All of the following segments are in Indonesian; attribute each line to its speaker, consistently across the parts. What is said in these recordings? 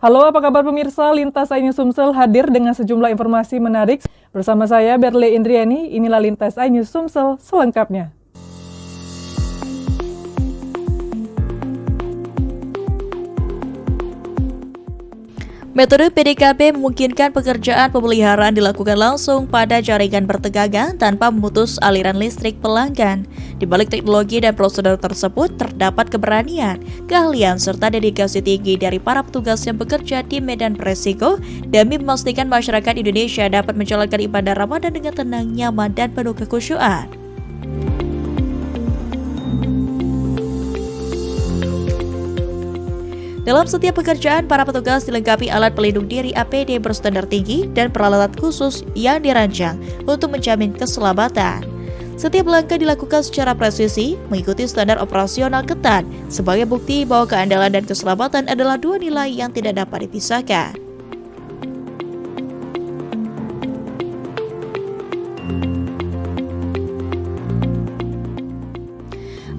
Speaker 1: Halo, apa kabar pemirsa? Lintas iNews Sumsel hadir dengan sejumlah informasi menarik. Bersama saya, Berle Indriani, inilah Lintas iNews Sumsel selengkapnya.
Speaker 2: Metode PDKP memungkinkan pekerjaan pemeliharaan dilakukan langsung pada jaringan bertegangan tanpa memutus aliran listrik pelanggan. Di balik teknologi dan prosedur tersebut terdapat keberanian, keahlian, serta dedikasi tinggi dari para petugas yang bekerja di medan beresiko demi memastikan masyarakat Indonesia dapat menjalankan ibadah Ramadan dengan tenang, nyaman, dan penuh kekhusyuan. Dalam setiap pekerjaan, para petugas dilengkapi alat pelindung diri APD berstandar tinggi dan peralatan khusus yang dirancang untuk menjamin keselamatan. Setiap langkah dilakukan secara presisi, mengikuti standar operasional ketat, sebagai bukti bahwa keandalan dan keselamatan adalah dua nilai yang tidak dapat dipisahkan.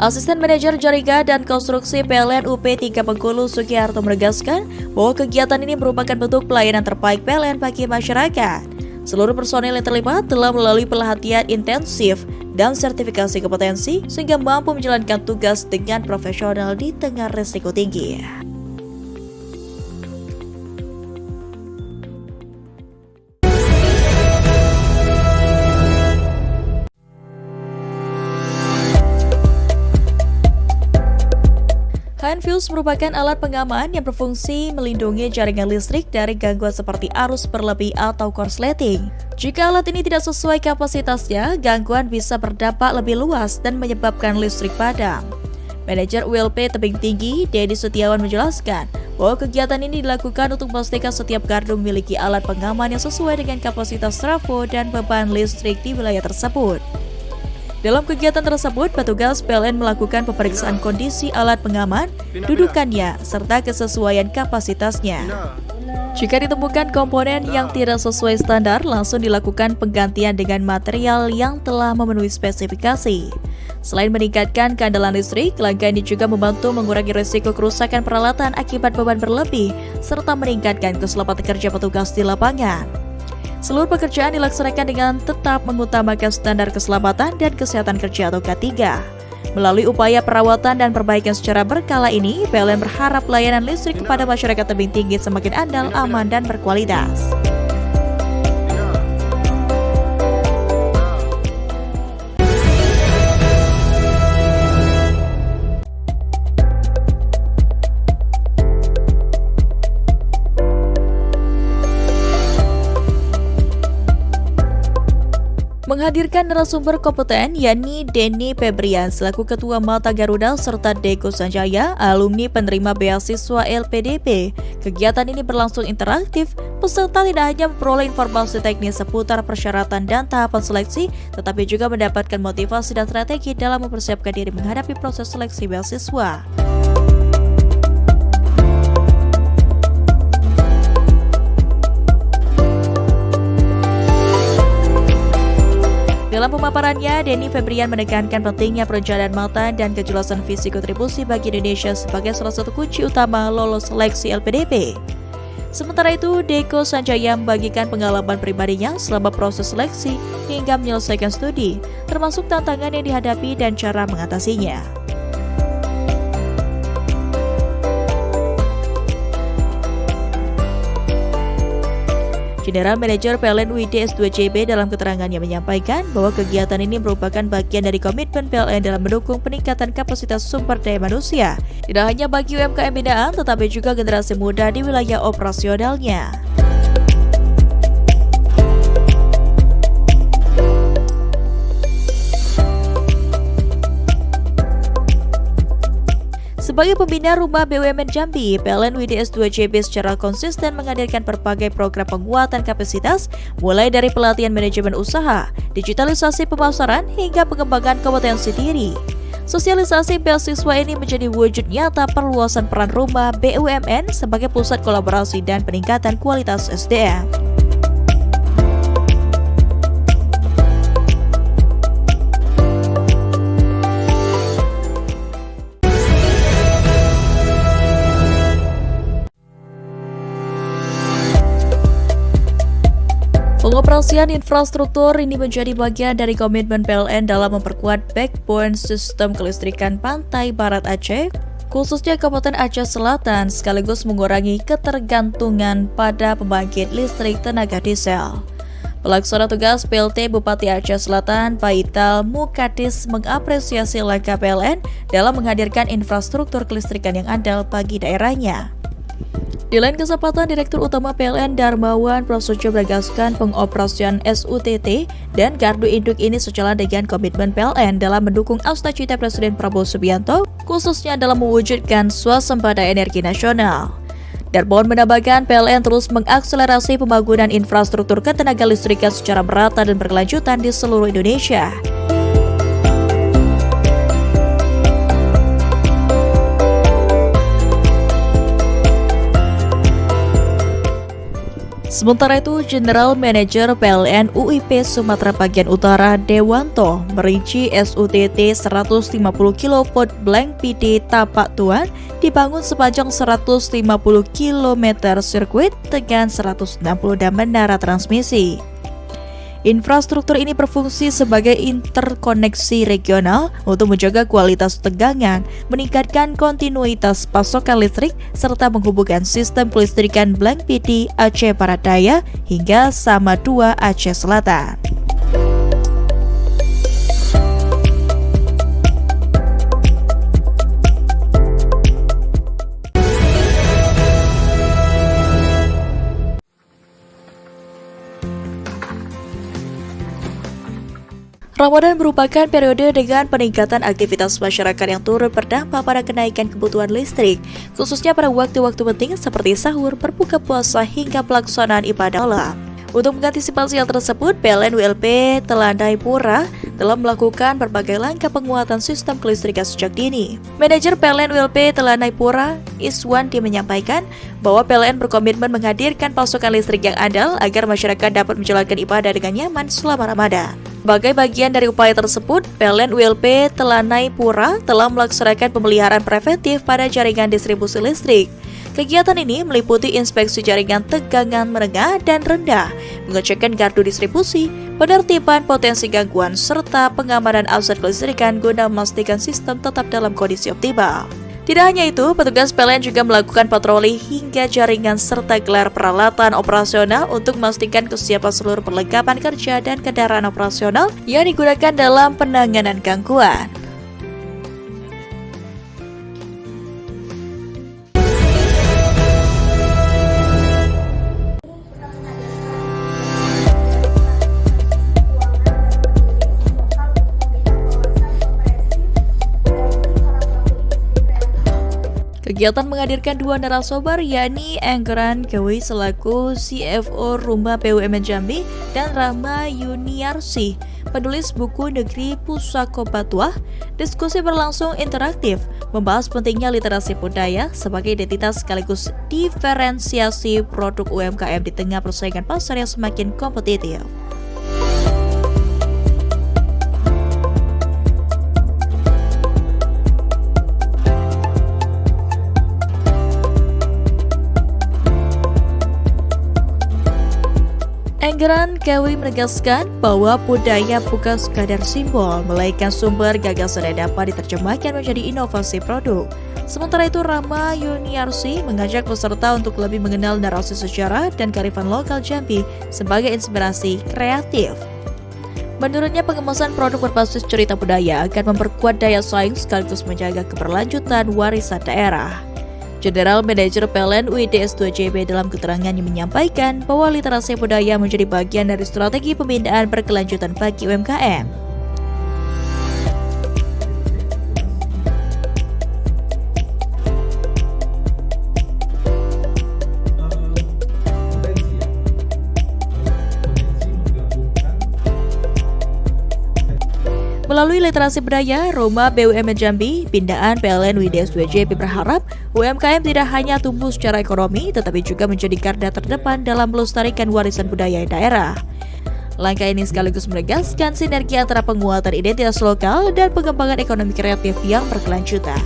Speaker 2: Asisten Manajer Jaringan dan Konstruksi PLN UP 3 Bengkulu Sugiharto menegaskan bahwa kegiatan ini merupakan bentuk pelayanan terbaik PLN bagi masyarakat. Seluruh personel yang terlibat telah melalui pelatihan intensif dan sertifikasi kompetensi sehingga mampu menjalankan tugas dengan profesional di tengah risiko tinggi. HENFUSE merupakan alat pengaman yang berfungsi melindungi jaringan listrik dari gangguan seperti arus berlebih atau korsleting. Jika alat ini tidak sesuai kapasitasnya, gangguan bisa berdampak lebih luas dan menyebabkan listrik padam. Manajer ULP Tebing Tinggi, Dedi Setiawan menjelaskan bahwa kegiatan ini dilakukan untuk memastikan setiap gardu memiliki alat pengaman yang sesuai dengan kapasitas trafo dan beban listrik di wilayah tersebut. Dalam kegiatan tersebut, petugas PLN melakukan pemeriksaan kondisi alat pengaman, dudukannya, serta kesesuaian kapasitasnya. Jika ditemukan komponen yang tidak sesuai standar, langsung dilakukan penggantian dengan material yang telah memenuhi spesifikasi. Selain meningkatkan keandalan listrik, langkah ini juga membantu mengurangi risiko kerusakan peralatan akibat beban berlebih, serta meningkatkan keselamatan kerja petugas di lapangan. Seluruh pekerjaan dilaksanakan dengan tetap mengutamakan standar keselamatan dan kesehatan kerja atau K3. Melalui upaya perawatan dan perbaikan secara berkala ini, PLN berharap layanan listrik kepada masyarakat Tebing Tinggi semakin andal, aman, dan berkualitas. Menghadirkan narasumber kompeten yakni Denny Febrian selaku Ketua Mata Garuda serta Deko Sanjaya, alumni penerima beasiswa LPDP. Kegiatan ini berlangsung interaktif, peserta tidak hanya memperoleh informasi teknis seputar persyaratan dan tahapan seleksi, tetapi juga mendapatkan motivasi dan strategi dalam mempersiapkan diri menghadapi proses seleksi beasiswa. Dalam pemaparannya, Denny Febrian menekankan pentingnya perencanaan matang dan kejelasan visi kontribusi bagi Indonesia sebagai salah satu kunci utama lolos seleksi LPDP. Sementara itu, Deko Sanjaya membagikan pengalaman pribadinya selama proses seleksi hingga menyelesaikan studi, termasuk tantangan yang dihadapi dan cara mengatasinya. General Manager PLN UID S2JB dalam keterangannya menyampaikan bahwa kegiatan ini merupakan bagian dari komitmen PLN dalam mendukung peningkatan kapasitas sumber daya manusia, tidak hanya bagi UMKM binaan, tetapi juga generasi muda di wilayah operasionalnya. Sebagai pembina Rumah BUMN Jambi, PLN UID S2JB secara konsisten menghadirkan berbagai program penguatan kapasitas, mulai dari pelatihan manajemen usaha, digitalisasi pemasaran, hingga pengembangan kompetensi diri. Sosialisasi beasiswa ini menjadi wujud nyata perluasan peran Rumah BUMN sebagai pusat kolaborasi dan peningkatan kualitas SDM. Pengoperasian infrastruktur ini menjadi bagian dari komitmen PLN dalam memperkuat backbone sistem kelistrikan pantai barat Aceh, khususnya Kabupaten Aceh Selatan, sekaligus mengurangi ketergantungan pada pembangkit listrik tenaga diesel. Pelaksana tugas PLT Bupati Aceh Selatan, Paital Mukadis, mengapresiasi langkah PLN dalam menghadirkan infrastruktur kelistrikan yang andal bagi daerahnya. Di lain kesempatan, Direktur Utama PLN Darmawan Prasojo menegaskan pengoperasian SUTT dan gardu induk ini sejalan dengan komitmen PLN dalam mendukung cita-cita Presiden Prabowo Subianto, khususnya dalam mewujudkan swasembada energi nasional. Darmawan menambahkan PLN terus mengakselerasi pembangunan infrastruktur ketenaga listrikan secara merata dan berkelanjutan di seluruh Indonesia. Sementara itu, General Manager PLN UIP Sumatera Bagian Utara Dewanto merinci SUTT 150 kV Blank PD Tapak Tuan dibangun sepanjang 150 km sirkuit dengan 160 dam menara transmisi. Infrastruktur ini berfungsi sebagai interkoneksi regional untuk menjaga kualitas tegangan, meningkatkan kontinuitas pasokan listrik, serta menghubungkan sistem kelistrikan Blank PD Aceh Barat Daya hingga Sama 2 Aceh Selatan. Ramadan merupakan periode dengan peningkatan aktivitas masyarakat yang turut berdampak pada kenaikan kebutuhan listrik, khususnya pada waktu-waktu penting seperti sahur, berbuka puasa, hingga pelaksanaan ibadah malam. Untuk mengantisipasi hal tersebut, PLN ULP Telanai Pura telah melakukan berbagai langkah penguatan sistem kelistrikan sejak dini. Manajer PLN ULP Telanai Pura, Iswandi, menyampaikan bahwa PLN berkomitmen menghadirkan pasokan listrik yang andal agar masyarakat dapat menjalankan ibadah dengan nyaman selama Ramadan. Sebagai bagian dari upaya tersebut, PLN ULP Telanai Pura telah melaksanakan pemeliharaan preventif pada jaringan distribusi listrik. Kegiatan ini meliputi inspeksi jaringan tegangan menengah dan rendah, mengecekkan gardu distribusi, penertiban potensi gangguan, serta pengamanan aset kelistrikan guna memastikan sistem tetap dalam kondisi optimal. Tidak hanya itu, petugas PLN juga melakukan patroli hingga jaringan serta gelar peralatan operasional untuk memastikan kesiapan seluruh perlengkapan kerja dan kendaraan operasional yang digunakan dalam penanganan gangguan. Kegiatan menghadirkan dua narasumber, yakni Enggeran Kewi selaku CFO Rumah BUMN Jambi dan Rama Yuniarsi, penulis buku Negeri Pusako Batuah. Diskusi berlangsung interaktif, membahas pentingnya literasi budaya sebagai identitas sekaligus diferensiasi produk UMKM di tengah persaingan pasar yang semakin kompetitif. Enggeran Kewi menegaskan bahwa budaya bukan sekadar simbol, melainkan sumber gagasan yang dapat diterjemahkan menjadi inovasi produk. Sementara itu, Rama Yuniarsi mengajak peserta untuk lebih mengenal narasi sejarah dan kearifan lokal Jambi sebagai inspirasi kreatif. Menurutnya, pengemasan produk berbasis cerita budaya akan memperkuat daya saing sekaligus menjaga keberlanjutan warisan daerah. General Manager PLN UIDS2JB dalam keterangannya menyampaikan bahwa literasi budaya menjadi bagian dari strategi pembinaan berkelanjutan bagi UMKM. Melalui literasi budaya, Rumah BUMN Jambi, pindaan PLN UIDS2JB berharap UMKM tidak hanya tumbuh secara ekonomi, tetapi juga menjadi garda terdepan dalam melestarikan warisan budaya daerah. Langkah ini sekaligus menegaskan sinergi antara penguatan identitas lokal dan pengembangan ekonomi kreatif yang berkelanjutan.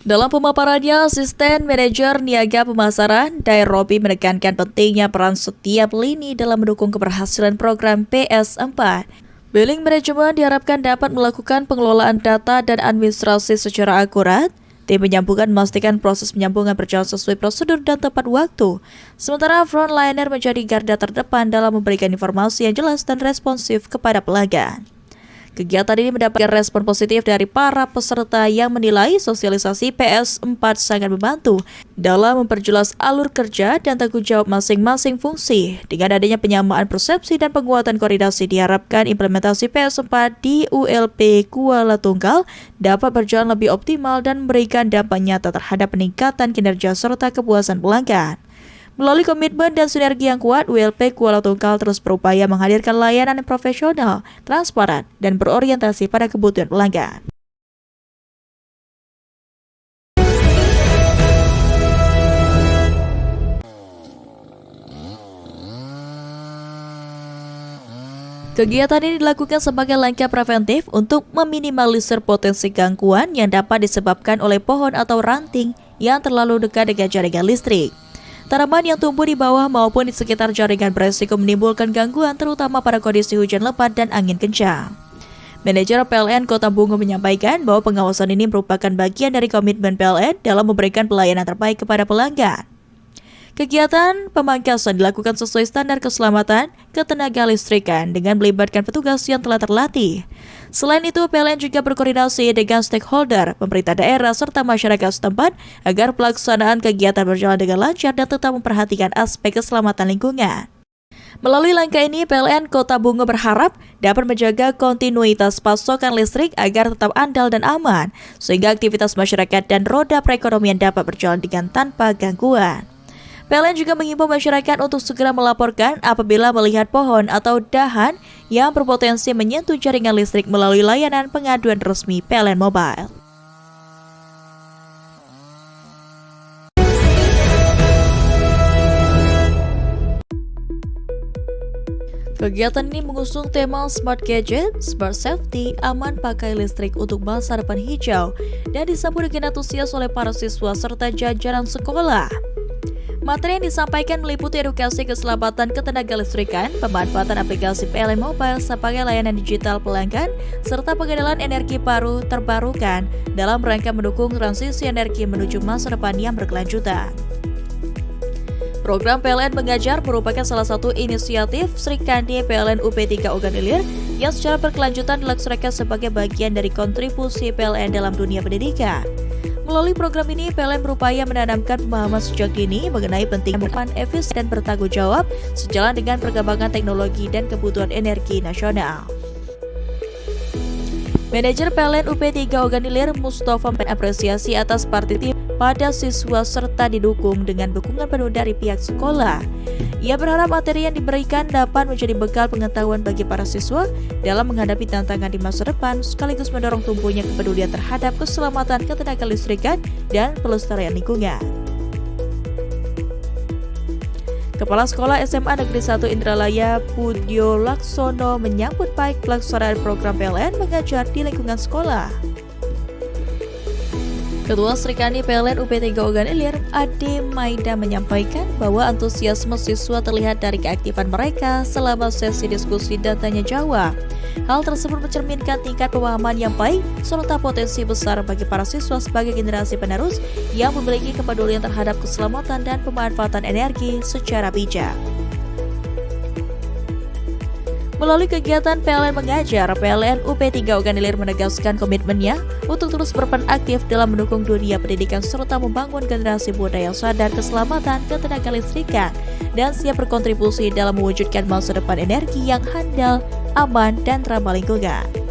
Speaker 2: Dalam pemaparannya, Asisten Manajer Niaga Pemasaran, Dairobi menekankan pentingnya peran setiap lini dalam mendukung keberhasilan program PS4. Billing Management diharapkan dapat melakukan pengelolaan data dan administrasi secara akurat. Tim penyambungan memastikan proses penyambungan berjalan sesuai prosedur dan tepat waktu. Sementara frontliner menjadi garda terdepan dalam memberikan informasi yang jelas dan responsif kepada pelanggan. Kegiatan ini mendapatkan respon positif dari para peserta yang menilai sosialisasi PS4 sangat membantu dalam memperjelas alur kerja dan tanggung jawab masing-masing fungsi. Dengan adanya penyamaan persepsi dan penguatan koordinasi, diharapkan implementasi PS4 di ULP Kuala Tunggal dapat berjalan lebih optimal dan memberikan dampak nyata terhadap peningkatan kinerja serta kepuasan pelanggan. Melalui komitmen dan sinergi yang kuat, ULP Kuala Tunggal terus berupaya menghadirkan layanan yang profesional, transparan, dan berorientasi pada kebutuhan pelanggan. Kegiatan ini dilakukan sebagai langkah preventif untuk meminimalisir potensi gangguan yang dapat disebabkan oleh pohon atau ranting yang terlalu dekat dengan jaringan listrik. Tanaman yang tumbuh di bawah maupun di sekitar jaringan beresiko menimbulkan gangguan terutama pada kondisi hujan lebat dan angin kencang. Manajer PLN Kota Bungo menyampaikan bahwa pengawasan ini merupakan bagian dari komitmen PLN dalam memberikan pelayanan terbaik kepada pelanggan. Kegiatan pemangkasan dilakukan sesuai standar keselamatan ketenaga listrikan dengan melibatkan petugas yang telah terlatih. Selain itu, PLN juga berkoordinasi dengan stakeholder, pemerintah daerah, serta masyarakat setempat agar pelaksanaan kegiatan berjalan dengan lancar dan tetap memperhatikan aspek keselamatan lingkungan. Melalui langkah ini, PLN Kota Bungo berharap dapat menjaga kontinuitas pasokan listrik agar tetap andal dan aman, sehingga aktivitas masyarakat dan roda perekonomian dapat berjalan dengan tanpa gangguan. PLN juga mengimbau masyarakat untuk segera melaporkan apabila melihat pohon atau dahan yang berpotensi menyentuh jaringan listrik melalui layanan pengaduan resmi PLN Mobile. Kegiatan ini mengusung tema Smart Gadget, Smart Safety, aman pakai listrik untuk masa depan hijau dan disambut dengan antusias oleh para siswa serta jajaran sekolah. Materi yang disampaikan meliputi edukasi keselamatan ketenaga listrikan, pemanfaatan aplikasi PLN Mobile sebagai layanan digital pelanggan, serta pengenalan energi baru terbarukan dalam rangka mendukung transisi energi menuju masa depan yang berkelanjutan. Program PLN Mengajar merupakan salah satu inisiatif Sri Kandi PLN UP3 Ogan Ilir yang secara berkelanjutan dilaksanakan sebagai bagian dari kontribusi PLN dalam dunia pendidikan. Melalui program ini, PLN berupaya menanamkan pemahaman sejak dini mengenai pentingnya peran efisien dan bertanggung jawab sejalan dengan perkembangan teknologi dan kebutuhan energi nasional. Manajer PLN UP3 Ogan Ilir Mustafa mengapresiasi atas partisipasi pada siswa serta didukung dengan dukungan penuh dari pihak sekolah. Ia berharap materi yang diberikan dapat menjadi bekal pengetahuan bagi para siswa dalam menghadapi tantangan di masa depan, sekaligus mendorong tumbuhnya kepedulian terhadap keselamatan ketenaga listrikan dan pelestarian lingkungan. Kepala Sekolah SMA Negeri 1 Indralaya Budyo Laksono menyambut baik pelaksanaan program PLN Mengajar di lingkungan sekolah. Ketua Sri Kandi PLN UP3 Ogan Ilir, Ade Maida menyampaikan bahwa antusiasme siswa terlihat dari keaktifan mereka selama sesi diskusi dan tanya jawab. Hal tersebut mencerminkan tingkat pemahaman yang baik serta potensi besar bagi para siswa sebagai generasi penerus yang memiliki kepedulian terhadap keselamatan dan pemanfaatan energi secara bijak. Melalui kegiatan PLN Mengajar, PLN UP3 Ogan Ilir menegaskan komitmennya untuk terus berperan aktif dalam mendukung dunia pendidikan serta membangun generasi muda yang sadar keselamatan ketenaga listrikan dan siap berkontribusi dalam mewujudkan masa depan energi yang handal, aman, dan ramah lingkungan.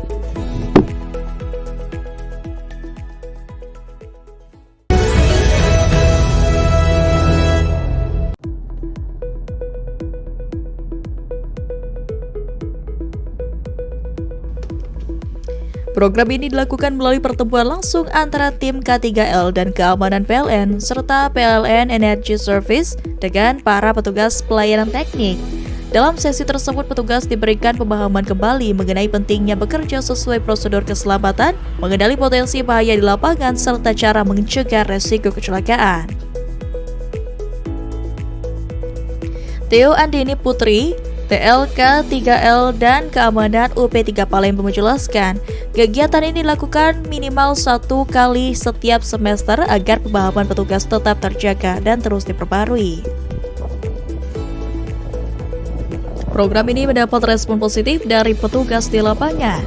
Speaker 2: Program ini dilakukan melalui pertemuan langsung antara tim K3L dan keamanan PLN serta PLN Energy Service dengan para petugas pelayanan teknik. Dalam sesi tersebut, petugas diberikan pemahaman kembali mengenai pentingnya bekerja sesuai prosedur keselamatan, mengenali potensi bahaya di lapangan, serta cara mencegah resiko kecelakaan. Theo Andini Putri, TLK 3L dan Keamanan UP3 Palembang menjelaskan, kegiatan ini dilakukan minimal 1 kali setiap semester agar pemahaman petugas tetap terjaga dan terus diperbarui. Program ini mendapat respon positif dari petugas di lapangan.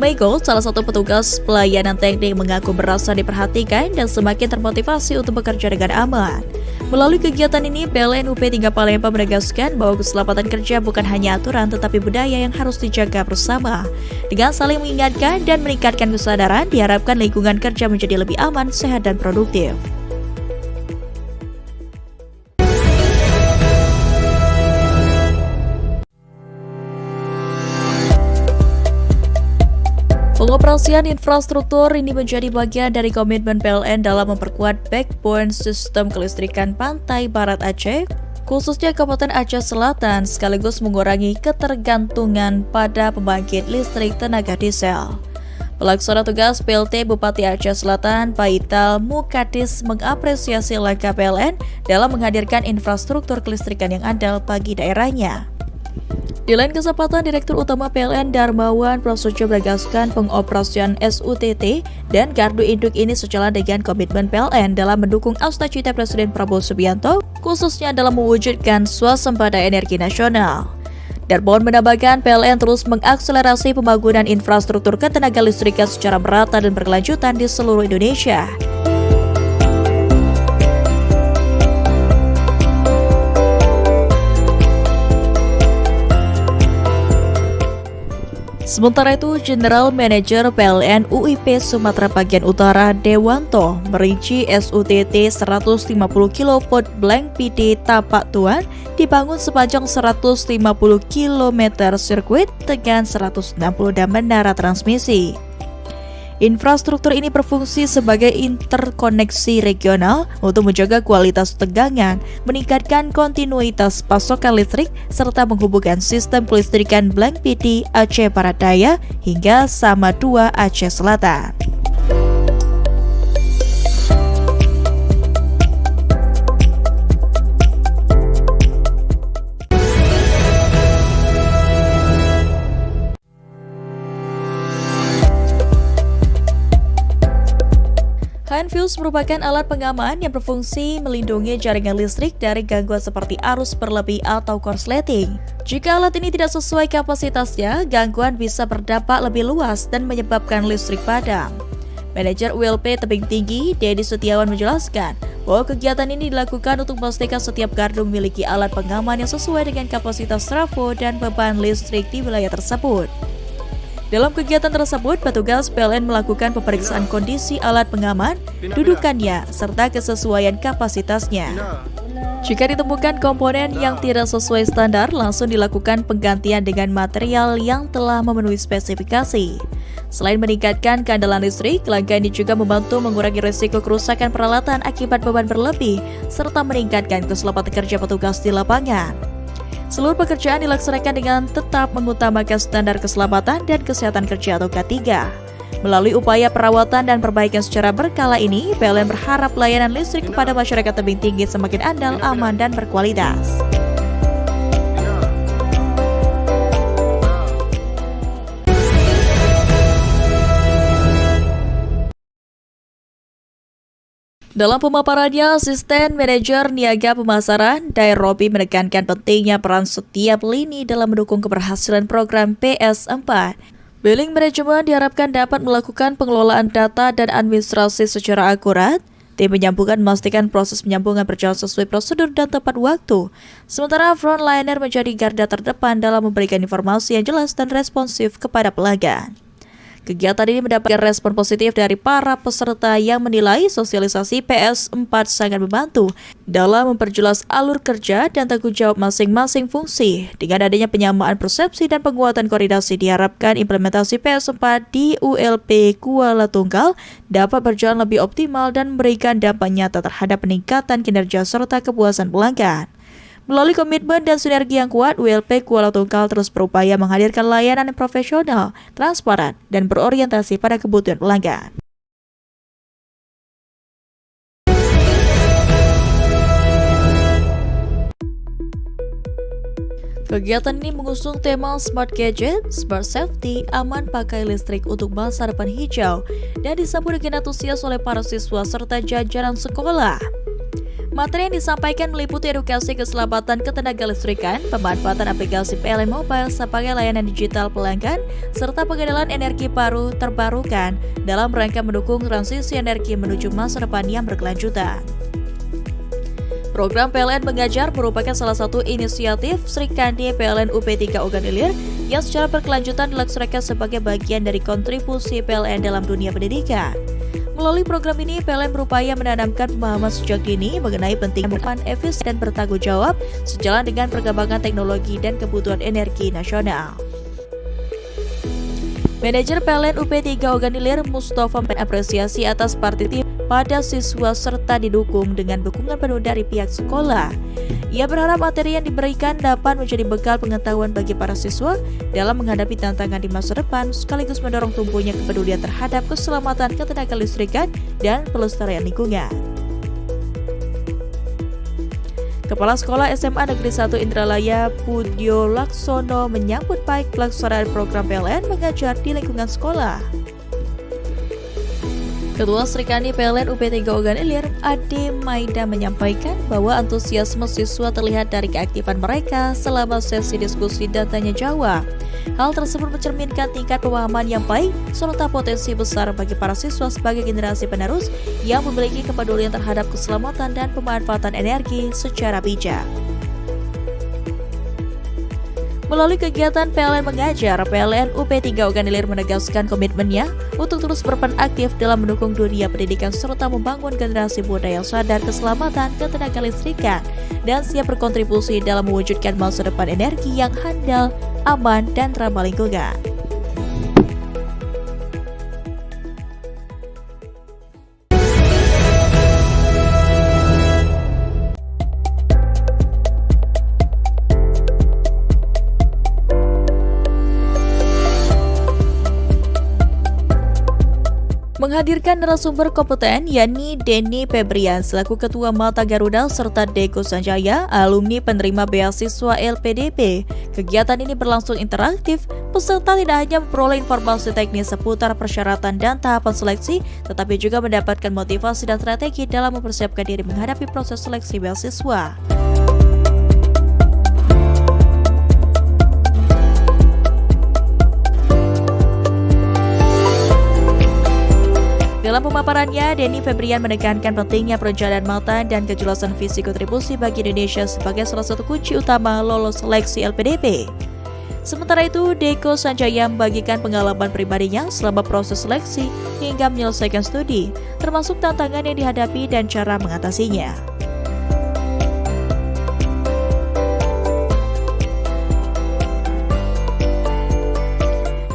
Speaker 2: Michael, salah satu petugas pelayanan teknik, mengaku merasa diperhatikan dan semakin termotivasi untuk bekerja dengan aman. Melalui kegiatan ini, PLN UP3 Palembang menegaskan bahwa keselamatan kerja bukan hanya aturan tetapi budaya yang harus dijaga bersama. Dengan saling mengingatkan dan meningkatkan kesadaran, diharapkan lingkungan kerja menjadi lebih aman, sehat, dan produktif. Pengoperasian infrastruktur ini menjadi bagian dari komitmen PLN dalam memperkuat backbone sistem kelistrikan pantai barat Aceh, khususnya Kabupaten Aceh Selatan, sekaligus mengurangi ketergantungan pada pembangkit listrik tenaga diesel. Pelaksana tugas PLT Bupati Aceh Selatan, Paital Mukadis, mengapresiasi langkah PLN dalam menghadirkan infrastruktur kelistrikan yang andal bagi daerahnya. Di lain kesempatan, Direktur Utama PLN Darmawan Prasojo menegaskan pengoperasian SUTT dan gardu induk ini sejalan dengan komitmen PLN dalam mendukung cita-cita Presiden Prabowo Subianto, khususnya dalam mewujudkan swasembada energi nasional. Darmawan menambahkan PLN terus mengakselerasi pembangunan infrastruktur ketenaga listrikan secara merata dan berkelanjutan di seluruh Indonesia. Sementara itu, General Manager PLN UIP Sumatera Bagian Utara Dewanto merinci SUTT 150 kV Blank PD Tapak Tuan dibangun sepanjang 150 km sirkuit dengan 160 dam menara transmisi. Infrastruktur ini berfungsi sebagai interkoneksi regional untuk menjaga kualitas tegangan, meningkatkan kontinuitas pasokan listrik, serta menghubungkan sistem kelistrikan Blank PD Aceh Barat Daya hingga Sama 2 Aceh Selatan. HNFuse merupakan alat pengaman yang berfungsi melindungi jaringan listrik dari gangguan seperti arus berlebih atau korsleting. Jika alat ini tidak sesuai kapasitasnya, gangguan bisa berdampak lebih luas dan menyebabkan listrik padam. Manajer ULP Tebing Tinggi, Dedi Setiawan, menjelaskan bahwa kegiatan ini dilakukan untuk memastikan setiap gardu memiliki alat pengaman yang sesuai dengan kapasitas trafo dan beban listrik di wilayah tersebut. Dalam kegiatan tersebut, petugas PLN melakukan pemeriksaan kondisi alat pengaman, dudukannya, serta kesesuaian kapasitasnya. Jika ditemukan komponen yang tidak sesuai standar, langsung dilakukan penggantian dengan material yang telah memenuhi spesifikasi. Selain meningkatkan keandalan listrik, langkah ini juga membantu mengurangi risiko kerusakan peralatan akibat beban berlebih, serta meningkatkan keselamatan kerja petugas di lapangan. Seluruh pekerjaan dilaksanakan dengan tetap mengutamakan standar keselamatan dan kesehatan kerja atau K3. Melalui upaya perawatan dan perbaikan secara berkala ini, PLN berharap layanan listrik kepada masyarakat Tebing Tinggi semakin andal, aman, dan berkualitas. Dalam pemaparannya, Asisten Manajer Niaga Pemasaran, Dair Robi, menekankan pentingnya peran setiap lini dalam mendukung keberhasilan program PS4. Billing Management diharapkan dapat melakukan pengelolaan data dan administrasi secara akurat. Tim penyambungan memastikan proses penyambungan berjalan sesuai prosedur dan tepat waktu. Sementara frontliner menjadi garda terdepan dalam memberikan informasi yang jelas dan responsif kepada pelanggan. Kegiatan ini mendapatkan respon positif dari para peserta yang menilai sosialisasi PS4 sangat membantu dalam memperjelas alur kerja dan tanggung jawab masing-masing fungsi. Dengan adanya penyamaan persepsi dan penguatan koordinasi, diharapkan implementasi PS4 di ULP Kuala Tunggal dapat berjalan lebih optimal dan memberikan dampak nyata terhadap peningkatan kinerja serta kepuasan pelanggan. Melalui komitmen dan sinergi yang kuat, ULP Kuala Tungkal terus berupaya menghadirkan layanan yang profesional, transparan, dan berorientasi pada kebutuhan pelanggan. Kegiatan ini mengusung tema Smart Gadget, Smart Safety, aman pakai listrik untuk masa depan hijau, dan disambut dengan antusias oleh para siswa serta jajaran sekolah. Materi yang disampaikan meliputi edukasi keselamatan ketenagalistrikan, pemanfaatan aplikasi PLN Mobile sebagai layanan digital pelanggan, serta pengenalan energi baru terbarukan dalam rangka mendukung transisi energi menuju masa depan yang berkelanjutan. Program PLN Mengajar merupakan salah satu inisiatif Sri Kandi PLN UP3 Ogan Ilir yang secara berkelanjutan dilaksanakan sebagai bagian dari kontribusi PLN dalam dunia pendidikan. Melalui program ini, PLN berupaya menanamkan pemahaman sejak dini mengenai pentingnya perubahan efisien dan bertanggung jawab sejalan dengan perkembangan teknologi dan kebutuhan energi nasional. Manajer PLN UP3 Ogan Ilir Mustafa mengapresiasi atas partisipasi pada siswa serta didukung dengan dukungan penuh dari pihak sekolah. Ia berharap materi yang diberikan dapat menjadi bekal pengetahuan bagi para siswa dalam menghadapi tantangan di masa depan, sekaligus mendorong tumbuhnya kepedulian terhadap keselamatan ketenagalistrikan dan pelestarian lingkungan. Kepala Sekolah SMA Negeri 1 Indralaya Budyo Laksono menyambut baik pelaksanaan program PLN Mengajar di lingkungan sekolah. Ketua Sri Kandi PLN UP3 Ogan Ilir, Ade Maida menyampaikan bahwa antusiasme siswa terlihat dari keaktifan mereka selama sesi diskusi dan tanya jawab. Hal tersebut mencerminkan tingkat pemahaman yang baik serta potensi besar bagi para siswa sebagai generasi penerus yang memiliki kepedulian terhadap keselamatan dan pemanfaatan energi secara bijak. Melalui kegiatan PLN Mengajar, PLN UP3 Ogan Ilir menegaskan komitmennya untuk terus berperan aktif dalam mendukung dunia pendidikan serta membangun generasi muda yang sadar keselamatan ketenagalistrikan dan siap berkontribusi dalam mewujudkan masa depan energi yang handal, aman, dan ramah lingkungan. Menghadirkan narasumber kompeten yakni Denny Febrian selaku Ketua Mata Garuda serta Deko Sanjaya, alumni penerima beasiswa LPDP. Kegiatan ini berlangsung interaktif, peserta tidak hanya memperoleh informasi teknis seputar persyaratan dan tahapan seleksi, tetapi juga mendapatkan motivasi dan strategi dalam mempersiapkan diri menghadapi proses seleksi beasiswa. Dalam pemaparannya, Denny Febrian menekankan pentingnya perencanaan matang dan kejelasan visi kontribusi bagi Indonesia sebagai salah satu kunci utama lolos seleksi LPDP. Sementara itu, Deko Sanjaya membagikan pengalaman pribadinya selama proses seleksi hingga menyelesaikan studi, termasuk tantangan yang dihadapi dan cara mengatasinya.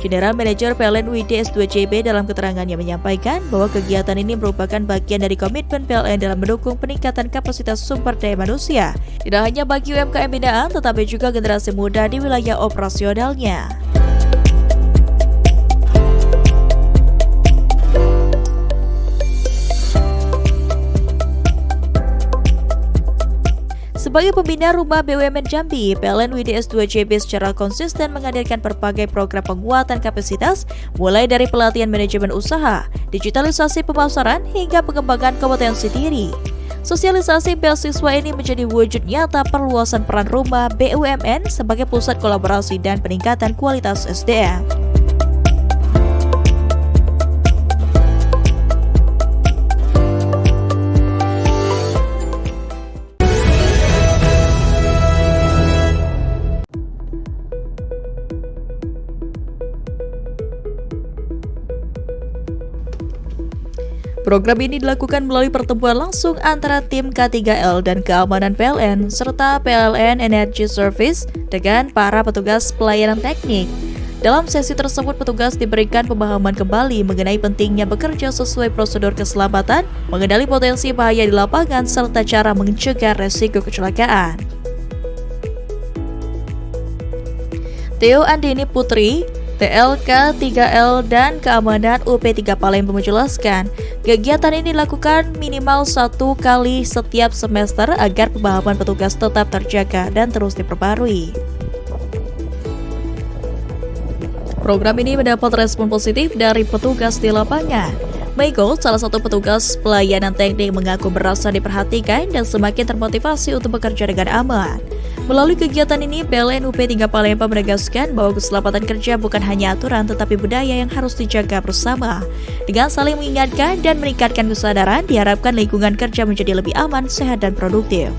Speaker 2: General Manager PLN UID S2JB dalam keterangannya menyampaikan bahwa kegiatan ini merupakan bagian dari komitmen PLN dalam mendukung peningkatan kapasitas sumber daya manusia, tidak hanya bagi UMKM binaan, tetapi juga generasi muda di wilayah operasionalnya. Sebagai pembina Rumah BUMN Jambi, PLN UID S2JB secara konsisten menghadirkan berbagai program penguatan kapasitas, mulai dari pelatihan manajemen usaha, digitalisasi pemasaran, hingga pengembangan kompetensi diri. Sosialisasi beasiswa ini menjadi wujud nyata perluasan peran Rumah BUMN sebagai pusat kolaborasi dan peningkatan kualitas SDM. Program ini dilakukan melalui pertemuan langsung antara tim K3L dan Keamanan PLN serta PLN Energy Service dengan para petugas pelayanan teknik. Dalam sesi tersebut, petugas diberikan pemahaman kembali mengenai pentingnya bekerja sesuai prosedur keselamatan, mengenali potensi bahaya di lapangan, serta cara mencegah resiko kecelakaan. Theo Andini Putri, TLK 3L dan Keamanan UP3 Palembang menjelaskan, kegiatan ini dilakukan minimal 1 kali setiap semester agar pemahaman petugas tetap terjaga dan terus diperbarui. Program ini mendapat respon positif dari petugas di lapangan. Michael, salah satu petugas pelayanan teknik, mengaku merasa diperhatikan dan semakin termotivasi untuk bekerja dengan aman. Melalui kegiatan ini, PLN UP3 Palembang menegaskan bahwa keselamatan kerja bukan hanya aturan tetapi budaya yang harus dijaga bersama. Dengan saling mengingatkan dan meningkatkan kesadaran, diharapkan lingkungan kerja menjadi lebih aman, sehat, dan produktif.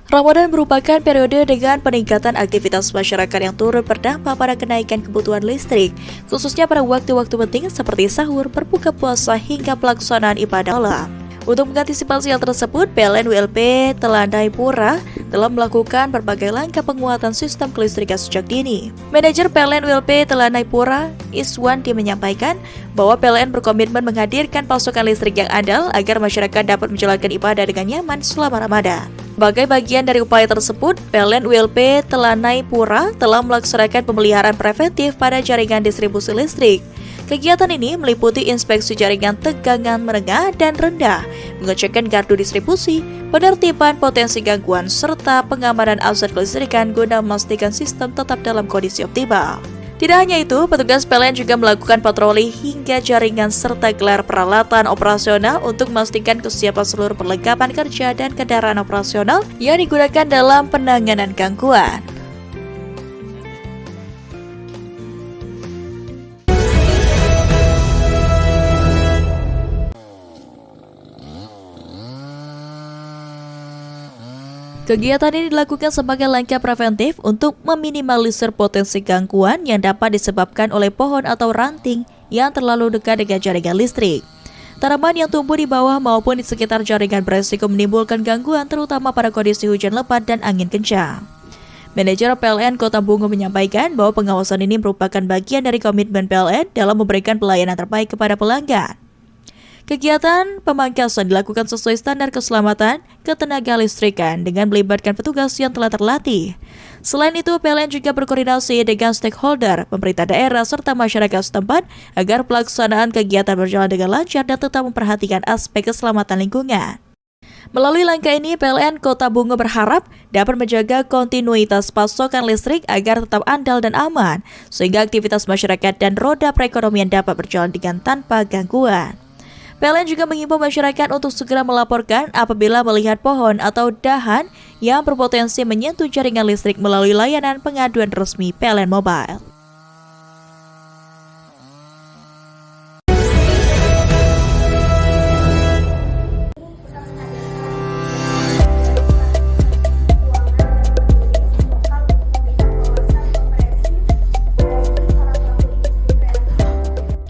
Speaker 2: Ramadan merupakan periode dengan peningkatan aktivitas masyarakat yang turut berdampak pada kenaikan kebutuhan listrik, khususnya pada waktu-waktu penting seperti sahur, berbuka puasa, hingga pelaksanaan ibadah malam. Untuk mengantisipasi hal tersebut, PLN ULP Telanai Pura telah melakukan berbagai langkah penguatan sistem kelistrikan sejak dini. Manajer PLN ULP Telanai Pura, Iswandi, menyampaikan bahwa PLN berkomitmen menghadirkan pasokan listrik yang andal agar masyarakat dapat menjalankan ibadah dengan nyaman selama Ramadan. Sebagai bagian dari upaya tersebut, PLN ULP Telanai Pura telah melaksanakan pemeliharaan preventif pada jaringan distribusi listrik. Kegiatan ini meliputi inspeksi jaringan tegangan menengah dan rendah, mengecekkan gardu distribusi, penertiban potensi gangguan, serta pengamanan aset kelistrikan guna memastikan sistem tetap dalam kondisi optimal. Tidak hanya itu, petugas PLN juga melakukan patroli hingga jaringan serta gelar peralatan operasional untuk memastikan kesiapan seluruh perlengkapan kerja dan kendaraan operasional yang digunakan dalam penanganan gangguan. Kegiatan ini dilakukan sebagai langkah preventif untuk meminimalisir potensi gangguan yang dapat disebabkan oleh pohon atau ranting yang terlalu dekat dengan jaringan listrik. Tanaman yang tumbuh di bawah maupun di sekitar jaringan beresiko menimbulkan gangguan, terutama pada kondisi hujan lebat dan angin kencang. Manajer PLN Kota Bungo menyampaikan bahwa pengawasan ini merupakan bagian dari komitmen PLN dalam memberikan pelayanan terbaik kepada pelanggan. Kegiatan pemangkasan dilakukan sesuai standar keselamatan ketenaga listrikan dengan melibatkan petugas yang telah terlatih. Selain itu, PLN juga berkoordinasi dengan stakeholder, pemerintah daerah, serta masyarakat setempat agar pelaksanaan kegiatan berjalan dengan lancar dan tetap memperhatikan aspek keselamatan lingkungan. Melalui langkah ini, PLN Kota Bungo berharap dapat menjaga kontinuitas pasokan listrik agar tetap andal dan aman, sehingga aktivitas masyarakat dan roda perekonomian dapat berjalan dengan tanpa gangguan. PLN juga mengimbau masyarakat untuk segera melaporkan apabila melihat pohon atau dahan yang berpotensi menyentuh jaringan listrik melalui layanan pengaduan resmi PLN Mobile.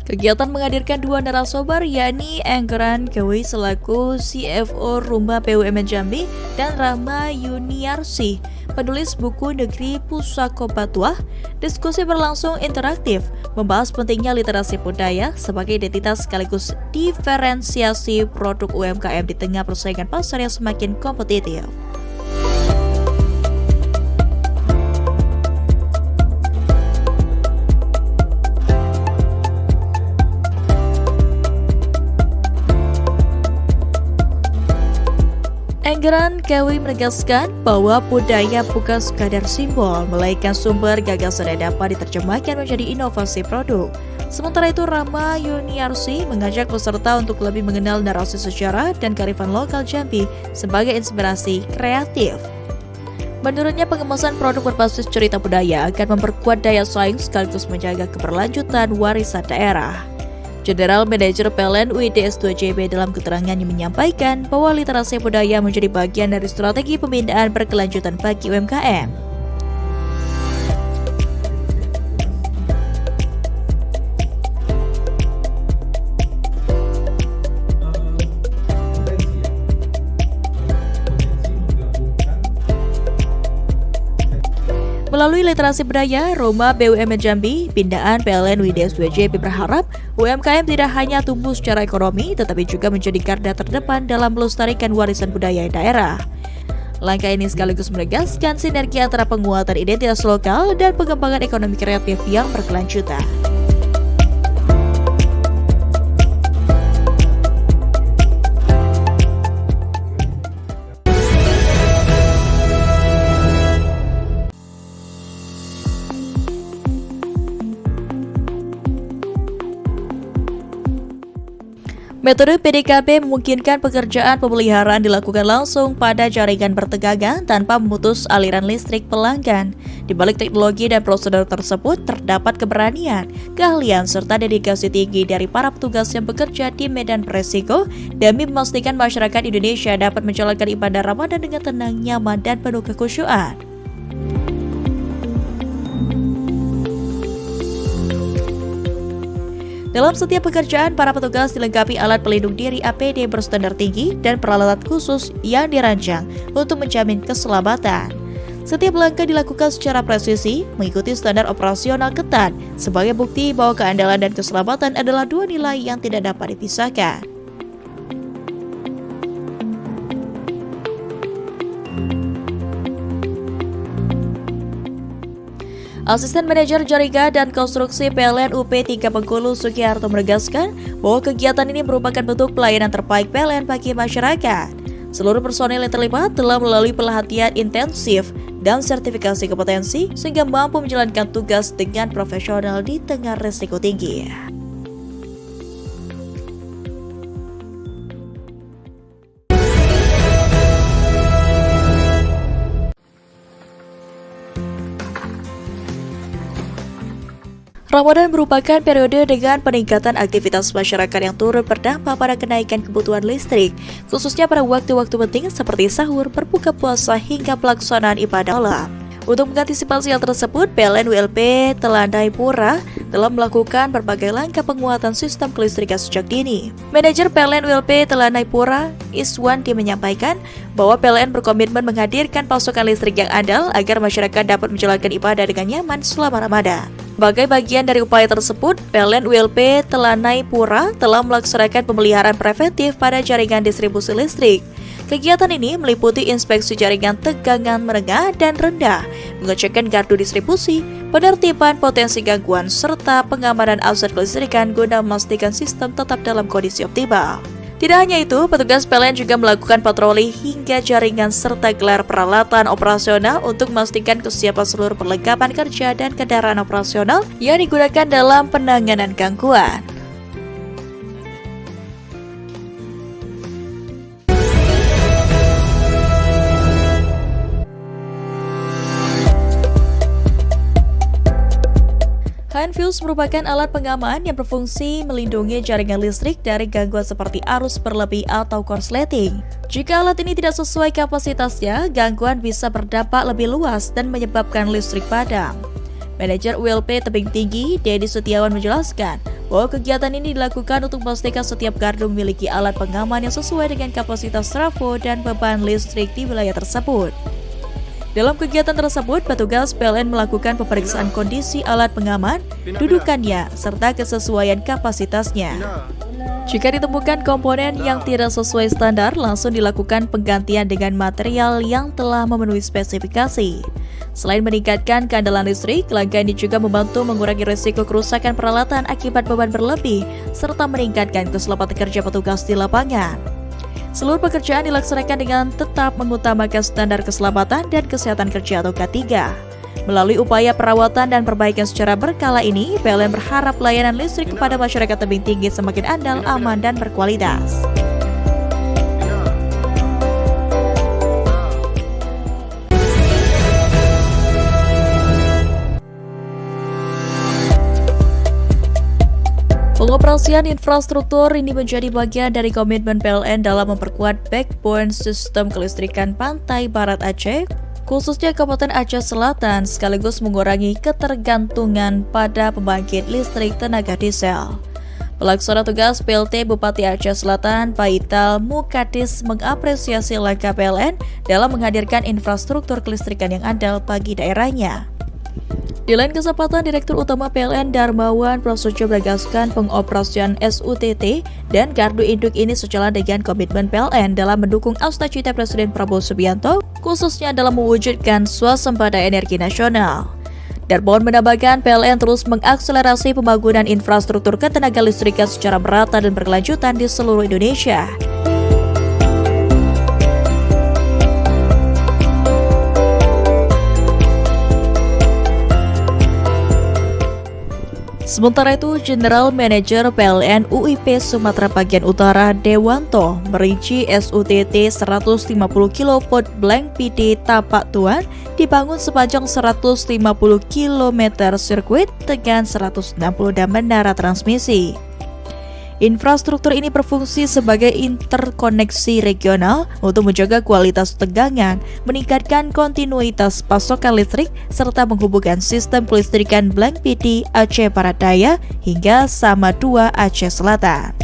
Speaker 2: Kegiatan menghadirkan dua narasumber, yakni Enggeran Kewi selaku CFO Rumah BUMN Jambi dan Rama Yuniarsi, penulis buku Negeri Pusako Batuah. Diskusi berlangsung interaktif, membahas pentingnya literasi budaya sebagai identitas sekaligus diferensiasi produk UMKM di tengah persaingan pasar yang semakin kompetitif. Enggeran Kewi menegaskan bahwa budaya bukan sekadar simbol, melainkan sumber gagasan yang dapat diterjemahkan menjadi inovasi produk. Sementara itu, Rama Yuniarsi mengajak peserta untuk lebih mengenal narasi sejarah dan kearifan lokal Jambi sebagai inspirasi kreatif. Menurutnya, pengemasan produk berbasis cerita budaya akan memperkuat daya saing sekaligus menjaga keberlanjutan warisan daerah. General Manager PLN UIDS2JB dalam keterangannya menyampaikan bahwa literasi budaya menjadi bagian dari strategi pembinaan berkelanjutan bagi UMKM. Melalui Literasi Budaya Roma BUMN Jambi, Pindaan PLN WDS2JP berharap UMKM tidak hanya tumbuh secara ekonomi, tetapi juga menjadi garda terdepan dalam melestarikan warisan budaya daerah. Langkah ini sekaligus menegaskan sinergi antara penguatan identitas lokal dan pengembangan ekonomi kreatif yang berkelanjutan. Metode PDKP memungkinkan pekerjaan pemeliharaan dilakukan langsung pada jaringan bertegangan tanpa memutus aliran listrik pelanggan. Di balik teknologi dan prosedur tersebut terdapat keberanian, keahlian, serta dedikasi tinggi dari para petugas yang bekerja di medan beresiko demi memastikan masyarakat Indonesia dapat menjalankan ibadah Ramadan dengan tenang, nyaman, dan penuh kekhusyuan. Dalam setiap pekerjaan, para petugas dilengkapi alat pelindung diri APD berstandar tinggi dan peralatan khusus yang dirancang untuk menjamin keselamatan. Setiap langkah dilakukan secara presisi, mengikuti standar operasional ketat, sebagai bukti bahwa keandalan dan keselamatan adalah dua nilai yang tidak dapat dipisahkan. Asisten Manajer Jaringan dan Konstruksi PLN UP 3 Bengkulu Sugiharto menegaskan bahwa kegiatan ini merupakan bentuk pelayanan terbaik PLN bagi masyarakat. Seluruh personel yang terlibat telah melalui pelatihan intensif dan sertifikasi kompetensi sehingga mampu menjalankan tugas dengan profesional di tengah risiko tinggi. Ramadan merupakan periode dengan peningkatan aktivitas masyarakat yang turut berdampak pada kenaikan kebutuhan listrik, khususnya pada waktu-waktu penting seperti sahur, berbuka puasa, hingga pelaksanaan ibadah malam. Untuk mengantisipasi hal tersebut, PLN WLP Telanai Pura telah melakukan berbagai langkah penguatan sistem kelistrikan sejak dini. Manajer PLN WLP Telanai Pura, Iswanti, menyampaikan bahwa PLN berkomitmen menghadirkan pasokan listrik yang andal agar masyarakat dapat menjalankan ibadah dengan nyaman selama Ramadan. Sebagai bagian dari upaya tersebut, PLN WLP Telanai Pura telah melaksanakan pemeliharaan preventif pada jaringan distribusi listrik. Kegiatan ini meliputi inspeksi jaringan tegangan menengah dan rendah, mengecekkan gardu distribusi, penertiban potensi gangguan, serta pengamanan aset kelistrikan guna memastikan sistem tetap dalam kondisi optimal. Tidak hanya itu, petugas PLN juga melakukan patroli hingga jaringan serta gelar peralatan operasional untuk memastikan kesiapan seluruh perlengkapan kerja dan kendaraan operasional yang digunakan dalam penanganan gangguan. HNFuse merupakan alat pengaman yang berfungsi melindungi jaringan listrik dari gangguan seperti arus berlebih atau korsleting. Jika alat ini tidak sesuai kapasitasnya, gangguan bisa berdampak lebih luas dan menyebabkan listrik padam. Manajer ULP Tebing Tinggi, Dedi Setiawan, menjelaskan bahwa kegiatan ini dilakukan untuk memastikan setiap gardu memiliki alat pengaman yang sesuai dengan kapasitas trafo dan beban listrik di wilayah tersebut. Dalam kegiatan tersebut, petugas PLN melakukan pemeriksaan kondisi alat pengaman, dudukannya, serta kesesuaian kapasitasnya. Jika ditemukan komponen yang tidak sesuai standar, langsung dilakukan penggantian dengan material yang telah memenuhi spesifikasi. Selain meningkatkan keandalan listrik, langkah ini juga membantu mengurangi risiko kerusakan peralatan akibat beban berlebih, serta meningkatkan keselamatan kerja petugas di lapangan. Seluruh pekerjaan dilaksanakan dengan tetap mengutamakan standar keselamatan dan kesehatan kerja atau K3. Melalui upaya perawatan dan perbaikan secara berkala ini, PLN berharap layanan listrik kepada masyarakat Tebing Tinggi semakin andal, aman, dan berkualitas. Pengoperasian infrastruktur ini menjadi bagian dari komitmen PLN dalam memperkuat backbone sistem kelistrikan pantai barat Aceh, khususnya Kabupaten Aceh Selatan, sekaligus mengurangi ketergantungan pada pembangkit listrik tenaga diesel. Pelaksana tugas PLT Bupati Aceh Selatan, Paital Mukadis, mengapresiasi langkah PLN dalam menghadirkan infrastruktur kelistrikan yang andal bagi daerahnya. Di lain kesempatan, Direktur Utama PLN Darmawan Prasojo menegaskan pengoperasian SUTT dan gardu induk ini sejalan dengan komitmen PLN dalam mendukung cita-cita Presiden Prabowo Subianto, khususnya dalam mewujudkan swasembada energi nasional. Darmawan menambahkan PLN terus mengakselerasi pembangunan infrastruktur ketenaga listrikan secara merata dan berkelanjutan di seluruh Indonesia. Sementara itu, General Manager PLN UIP Sumatera Bagian Utara Dewanto merinci SUTT 150 kV Blank PD Tapak Tuan dibangun sepanjang 150 km sirkuit dengan 160 dan menara transmisi. Infrastruktur ini berfungsi sebagai interkoneksi regional untuk menjaga kualitas tegangan, meningkatkan kontinuitas pasokan listrik, serta menghubungkan sistem kelistrikan Blank PD Aceh Barat Daya hingga Sama 2 Aceh Selatan.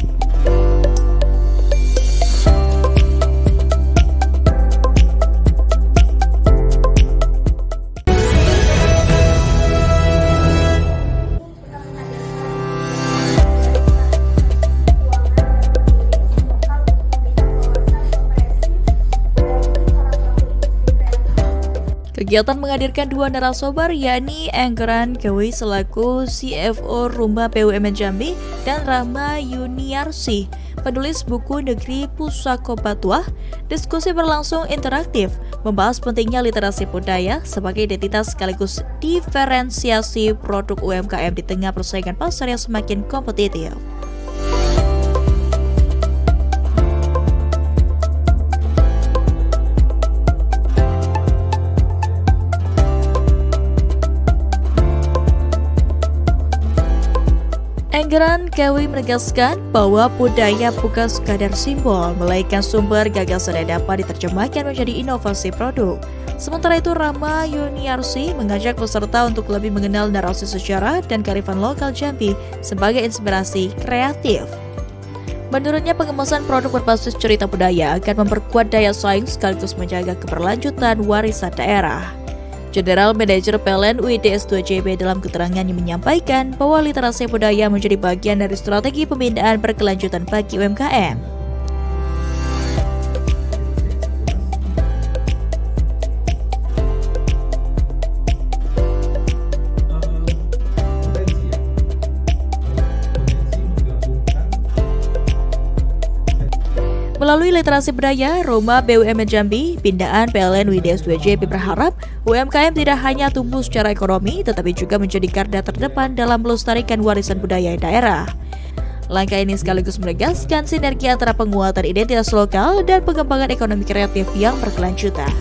Speaker 2: Kegiatan menghadirkan dua narasumber, yakni Enggeran Kewi selaku CFO Rumah BUMN Jambi dan Rama Yuniarsi, penulis buku Negeri Pusako Batuah. Diskusi berlangsung interaktif, membahas pentingnya literasi budaya sebagai identitas sekaligus diferensiasi produk UMKM di tengah persaingan pasar yang semakin kompetitif. Enggeran Kewi menegaskan bahwa budaya bukan sekadar simbol, melainkan sumber gagasan yang dapat diterjemahkan menjadi inovasi produk. Sementara itu, Rama Yuniarsi mengajak peserta untuk lebih mengenal narasi sejarah dan kearifan lokal Jambi sebagai inspirasi kreatif. Menurutnya, pengemasan produk berbasis cerita budaya akan memperkuat daya saing sekaligus menjaga keberlanjutan warisan daerah. General Manager PLN UIDS 2JB dalam keterangannya menyampaikan bahwa literasi budaya menjadi bagian dari strategi pembinaan berkelanjutan bagi UMKM. Melalui literasi budaya, Rumah BUMN Jambi, pindaan PLN UIDS 2JB berharap UMKM tidak hanya tumbuh secara ekonomi, tetapi juga menjadi garda terdepan dalam melestarikan warisan budaya daerah. Langkah ini sekaligus menegaskan sinergi antara penguatan identitas lokal dan pengembangan ekonomi kreatif yang berkelanjutan.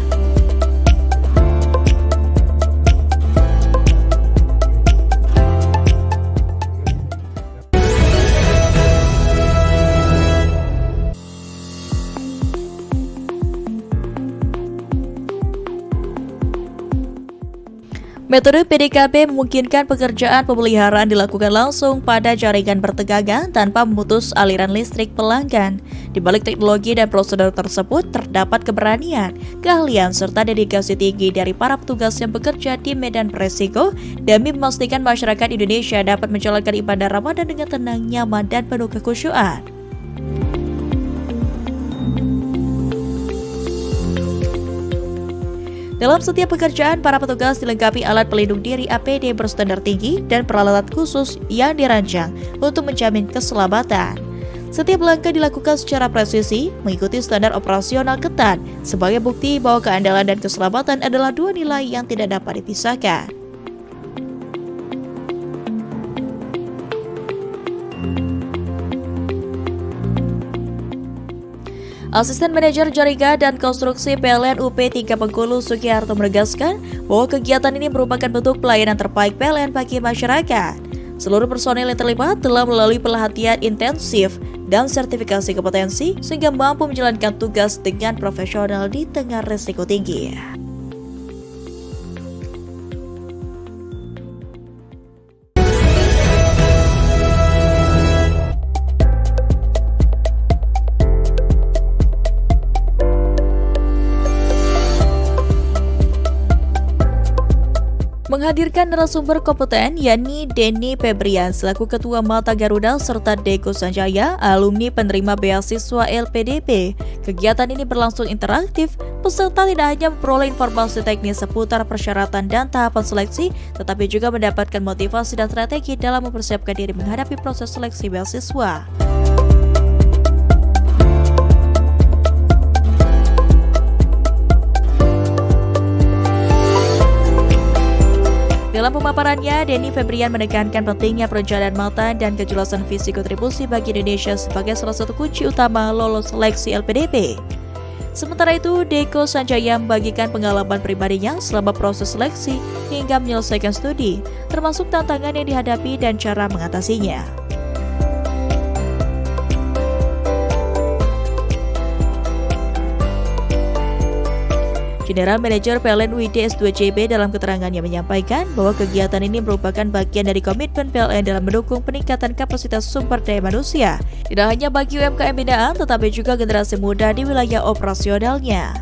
Speaker 2: Metode PDKB memungkinkan pekerjaan pemeliharaan dilakukan langsung pada jaringan bertegangan tanpa memutus aliran listrik pelanggan. Di balik teknologi dan prosedur tersebut terdapat keberanian, keahlian, serta dedikasi tinggi dari para petugas yang bekerja di medan beresiko demi memastikan masyarakat Indonesia dapat menjalankan ibadah Ramadan dengan tenang, nyaman, dan penuh kekhusyuan. Dalam setiap pekerjaan, para petugas dilengkapi alat pelindung diri APD berstandar tinggi dan peralatan khusus yang dirancang untuk menjamin keselamatan. Setiap langkah dilakukan secara presisi, mengikuti standar operasional ketat, sebagai bukti bahwa keandalan dan keselamatan adalah dua nilai yang tidak dapat dipisahkan. Asisten Manajer Jaringan dan Konstruksi PLN UP 3 Bengkulu Sugiharto menegaskan bahwa kegiatan ini merupakan bentuk pelayanan terbaik PLN bagi masyarakat. Seluruh personel yang terlibat telah melalui pelatihan intensif dan sertifikasi kompetensi sehingga mampu menjalankan tugas dengan profesional di tengah risiko tinggi. menghadirkan narasumber kompeten yakni Denny Febrian selaku Ketua Mata Garuda serta Deko Sanjaya, alumni penerima beasiswa LPDP. Kegiatan ini berlangsung interaktif, peserta tidak hanya memperoleh informasi teknis seputar persyaratan dan tahapan seleksi, tetapi juga mendapatkan motivasi dan strategi dalam mempersiapkan diri menghadapi proses seleksi beasiswa. Dalam pemaparannya, Denny Febrian menekankan pentingnya perencanaan matang dan kejelasan visi kontribusi bagi Indonesia sebagai salah satu kunci utama lolos seleksi LPDP. Sementara itu, Deko Sanjaya membagikan pengalaman pribadinya selama proses seleksi hingga menyelesaikan studi, termasuk tantangan yang dihadapi dan cara mengatasinya. General Manager PLN UID S2CB dalam keterangannya menyampaikan bahwa kegiatan ini merupakan bagian dari komitmen PLN dalam mendukung peningkatan kapasitas sumber daya manusia, tidak hanya bagi UMKM binaan tetapi juga generasi muda di wilayah operasionalnya.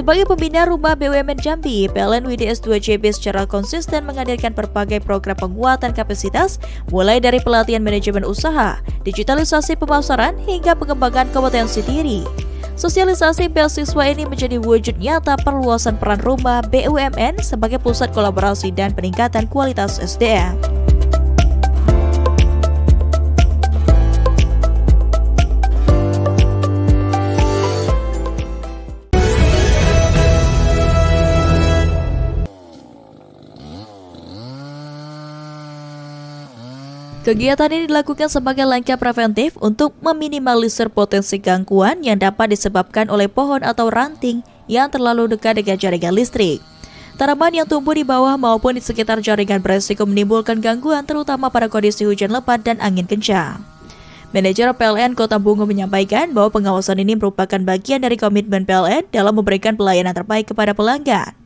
Speaker 2: Sebagai pembina Rumah BUMN Jambi, PLN UID S2CB secara konsisten menghadirkan berbagai program penguatan kapasitas, mulai dari pelatihan manajemen usaha, digitalisasi pemasaran, hingga pengembangan kompetensi diri. Sosialisasi beasiswa ini menjadi wujud nyata perluasan peran Rumah BUMN sebagai pusat kolaborasi dan peningkatan kualitas SDM. Kegiatan ini dilakukan sebagai langkah preventif untuk meminimalisir potensi gangguan yang dapat disebabkan oleh pohon atau ranting yang terlalu dekat dengan jaringan listrik. Tanaman yang tumbuh di bawah maupun di sekitar jaringan beresiko menimbulkan gangguan terutama pada kondisi hujan lebat dan angin kencang. Manajer PLN Kota Bungo menyampaikan bahwa pengawasan ini merupakan bagian dari komitmen PLN dalam memberikan pelayanan terbaik kepada pelanggan.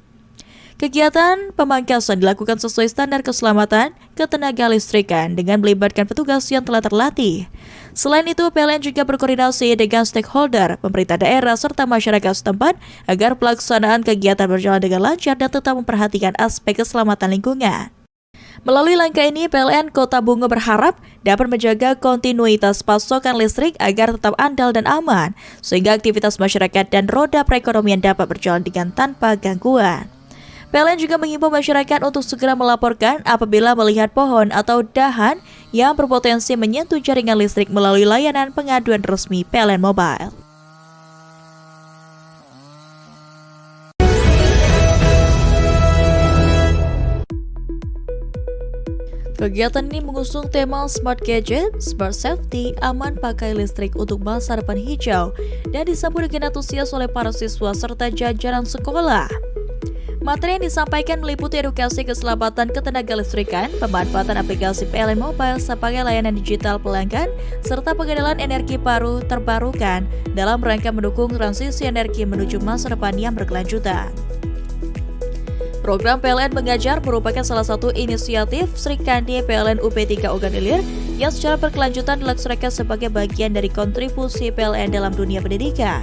Speaker 2: Kegiatan pemangkasan dilakukan sesuai standar keselamatan ketenaga listrikan dengan melibatkan petugas yang telah terlatih. Selain itu, PLN juga berkoordinasi dengan stakeholder, pemerintah daerah, serta masyarakat setempat agar pelaksanaan kegiatan berjalan dengan lancar dan tetap memperhatikan aspek keselamatan lingkungan. Melalui langkah ini, PLN Kota Bungo berharap dapat menjaga kontinuitas pasokan listrik agar tetap andal dan aman, sehingga aktivitas masyarakat dan roda perekonomian dapat berjalan dengan tanpa gangguan. PLN juga mengimbau masyarakat untuk segera melaporkan apabila melihat pohon atau dahan yang berpotensi menyentuh jaringan listrik melalui layanan pengaduan resmi PLN Mobile. Kegiatan ini mengusung tema Smart Gadget, Smart Safety, aman pakai listrik untuk masa depan hijau dan disambut dengan antusias oleh para siswa serta jajaran sekolah. Materi yang disampaikan meliputi edukasi keselamatan ketenagalistrikan, pemanfaatan aplikasi PLN Mobile sebagai layanan digital pelanggan, serta pengenalan energi baru terbarukan dalam rangka mendukung transisi energi menuju masa depan yang berkelanjutan. Program PLN Mengajar merupakan salah satu inisiatif Sri Kandi PLN UP3 Ogan Ilir yang secara berkelanjutan dilaksanakan sebagai bagian dari kontribusi PLN dalam dunia pendidikan.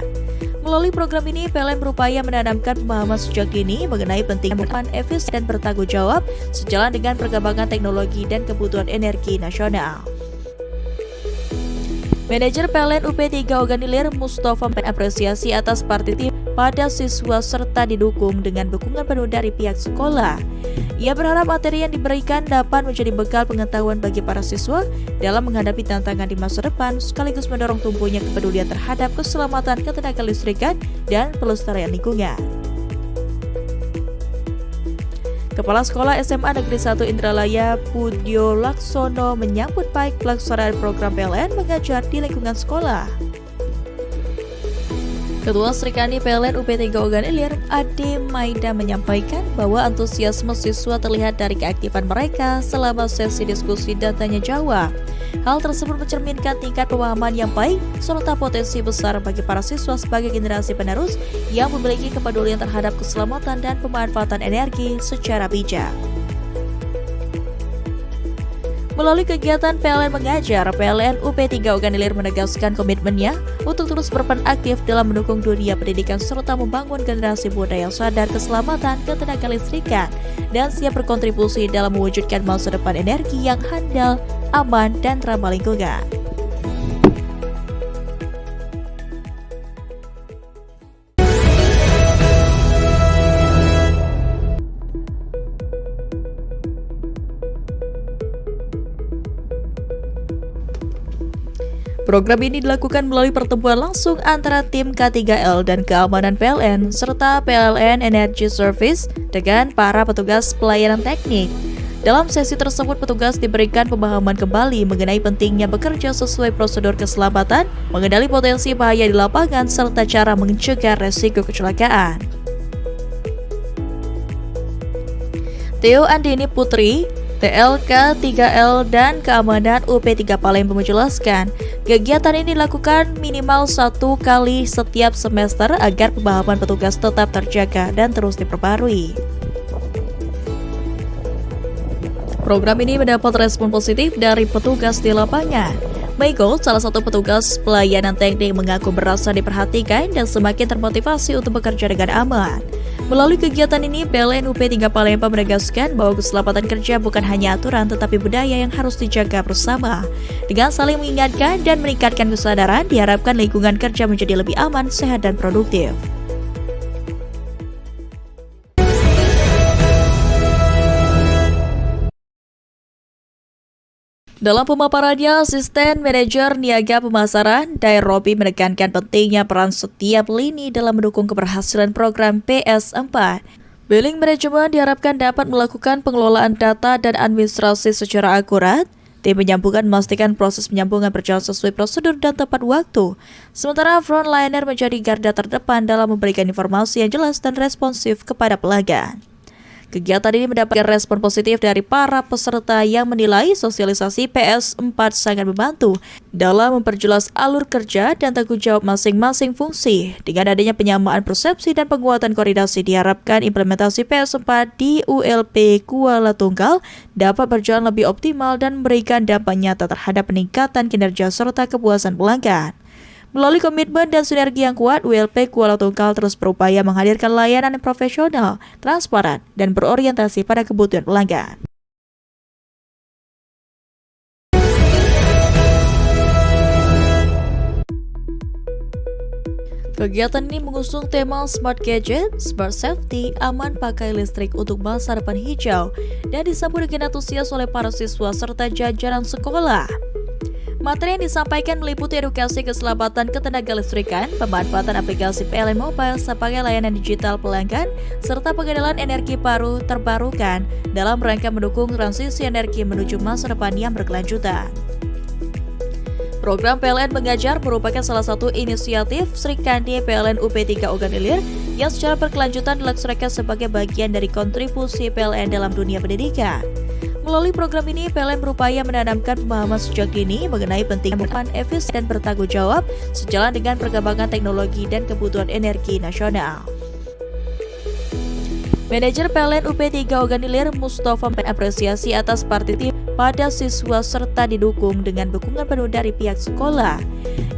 Speaker 2: Melalui program ini, PLN berupaya menanamkan pemahaman sejak dini mengenai pentingnya penggunaan efisien dan bertanggung jawab sejalan dengan perkembangan teknologi dan kebutuhan energi nasional. Manajer PLN UP3 Ogan Ilir Mustafa mengapresiasi atas partisipasi pada siswa serta didukung dengan dukungan penuh dari pihak sekolah. Ia berharap materi yang diberikan dapat menjadi bekal pengetahuan bagi para siswa dalam menghadapi tantangan di masa depan sekaligus mendorong tumbuhnya kepedulian terhadap keselamatan ketenagalistrikan dan pelestarian lingkungan. Kepala Sekolah SMA Negeri 1 Indralaya Budyo Laksono menyambut baik pelaksanaan program PLN Mengajar di lingkungan sekolah. Ketua Sri Kandi PLN UP3 Ogan Ilir, Ade Maida menyampaikan bahwa antusiasme siswa terlihat dari keaktifan mereka selama sesi diskusi dan tanya jawab. Hal tersebut mencerminkan tingkat pemahaman yang baik serta potensi besar bagi para siswa sebagai generasi penerus yang memiliki kepedulian terhadap keselamatan dan pemanfaatan energi secara bijak. Melalui kegiatan PLN Mengajar, PLN UP3 Oganilir menegaskan komitmennya untuk terus berperan aktif dalam mendukung dunia pendidikan serta membangun generasi muda yang sadar keselamatan, ketenagalistrikan, dan siap berkontribusi dalam mewujudkan masa depan energi yang handal, aman, dan ramah lingkungan. Program ini dilakukan melalui pertemuan langsung antara tim K3L dan Keamanan PLN serta PLN Energy Service dengan para petugas pelayanan teknik. Dalam sesi tersebut, petugas diberikan pemahaman kembali mengenai pentingnya bekerja sesuai prosedur keselamatan, mengenali potensi bahaya di lapangan, serta cara mencegah resiko kecelakaan. Theo Andini Putri, TLK 3L dan Keamanan UP3 Palembang menjelaskan, kegiatan ini dilakukan minimal 1 kali setiap semester agar pemahaman petugas tetap terjaga dan terus diperbarui. Program ini mendapat respon positif dari petugas di lapangan. Michael, salah satu petugas pelayanan teknik, mengaku merasa diperhatikan dan semakin termotivasi untuk bekerja dengan aman. Melalui kegiatan ini, PLN UP3 Palembang menegaskan bahwa keselamatan kerja bukan hanya aturan tetapi budaya yang harus dijaga bersama. Dengan saling mengingatkan dan meningkatkan kesadaran, diharapkan lingkungan kerja menjadi lebih aman, sehat, dan produktif. Dalam pemaparannya, Asisten Manajer Niaga Pemasaran, Robi menekankan pentingnya peran setiap lini dalam mendukung keberhasilan program PS4. Billing Management diharapkan dapat melakukan pengelolaan data dan administrasi secara akurat. Tim penyambungan memastikan proses penyambungan berjalan sesuai prosedur dan tepat waktu. Sementara frontliner menjadi garda terdepan dalam memberikan informasi yang jelas dan responsif kepada pelanggan. Kegiatan ini mendapatkan respon positif dari para peserta yang menilai sosialisasi PS4 sangat membantu dalam memperjelas alur kerja dan tanggung jawab masing-masing fungsi. Dengan adanya penyamaan persepsi dan penguatan koordinasi, diharapkan implementasi PS4 di ULP Kuala Tunggal dapat berjalan lebih optimal dan memberikan dampak nyata terhadap peningkatan kinerja serta kepuasan pelanggan. Melalui komitmen dan sinergi yang kuat, ULP Kuala Tunggal terus berupaya menghadirkan layanan yang profesional, transparan, dan berorientasi pada kebutuhan pelanggan. Kegiatan ini mengusung tema Smart Gadget, Smart Safety, aman pakai listrik untuk masa depan hijau, dan disambut dengan antusias oleh para siswa serta jajaran sekolah. Materi yang disampaikan meliputi edukasi keselamatan ketenagalistrikan, pemanfaatan aplikasi PLN Mobile sebagai layanan digital pelanggan, serta pengenalan energi baru terbarukan dalam rangka mendukung transisi energi menuju masa depan yang berkelanjutan. Program PLN Mengajar merupakan salah satu inisiatif Sri Kandi PLN UP3 Oganilir yang secara berkelanjutan dilaksanakan sebagai bagian dari kontribusi PLN dalam dunia pendidikan. Melalui program ini, PLN berupaya menanamkan pemahaman sejak dini mengenai pentingnya peran efisien dan bertanggung jawab sejalan dengan perkembangan teknologi dan kebutuhan energi nasional. Manajer PLN UP3 Oganilir Mustafa mengapresiasi atas partisipatif pada siswa serta didukung dengan dukungan penuh dari pihak sekolah.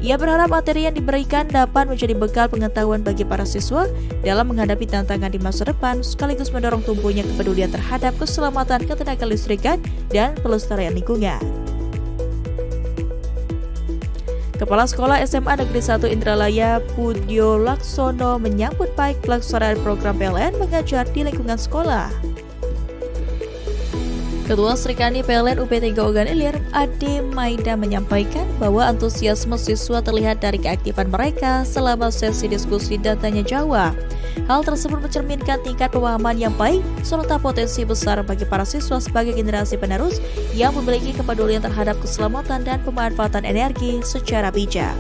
Speaker 2: Ia berharap materi yang diberikan dapat menjadi bekal pengetahuan bagi para siswa dalam menghadapi tantangan di masa depan, sekaligus mendorong tumbuhnya kepedulian terhadap keselamatan ketenagalistrikan dan pelestarian lingkungan. Kepala Sekolah SMA Negeri 1 Indralaya Budyo Laksono menyambut baik pelaksanaan program PLN Mengajar di lingkungan sekolah. Ketua Sri Kandi PLN UP3 Oganilir, Ade Maida, menyampaikan bahwa antusiasme siswa terlihat dari keaktifan mereka selama sesi diskusi dan tanya jawab. Hal tersebut mencerminkan tingkat pemahaman yang baik serta potensi besar bagi para siswa sebagai generasi penerus yang memiliki kepedulian terhadap keselamatan dan pemanfaatan energi secara bijak.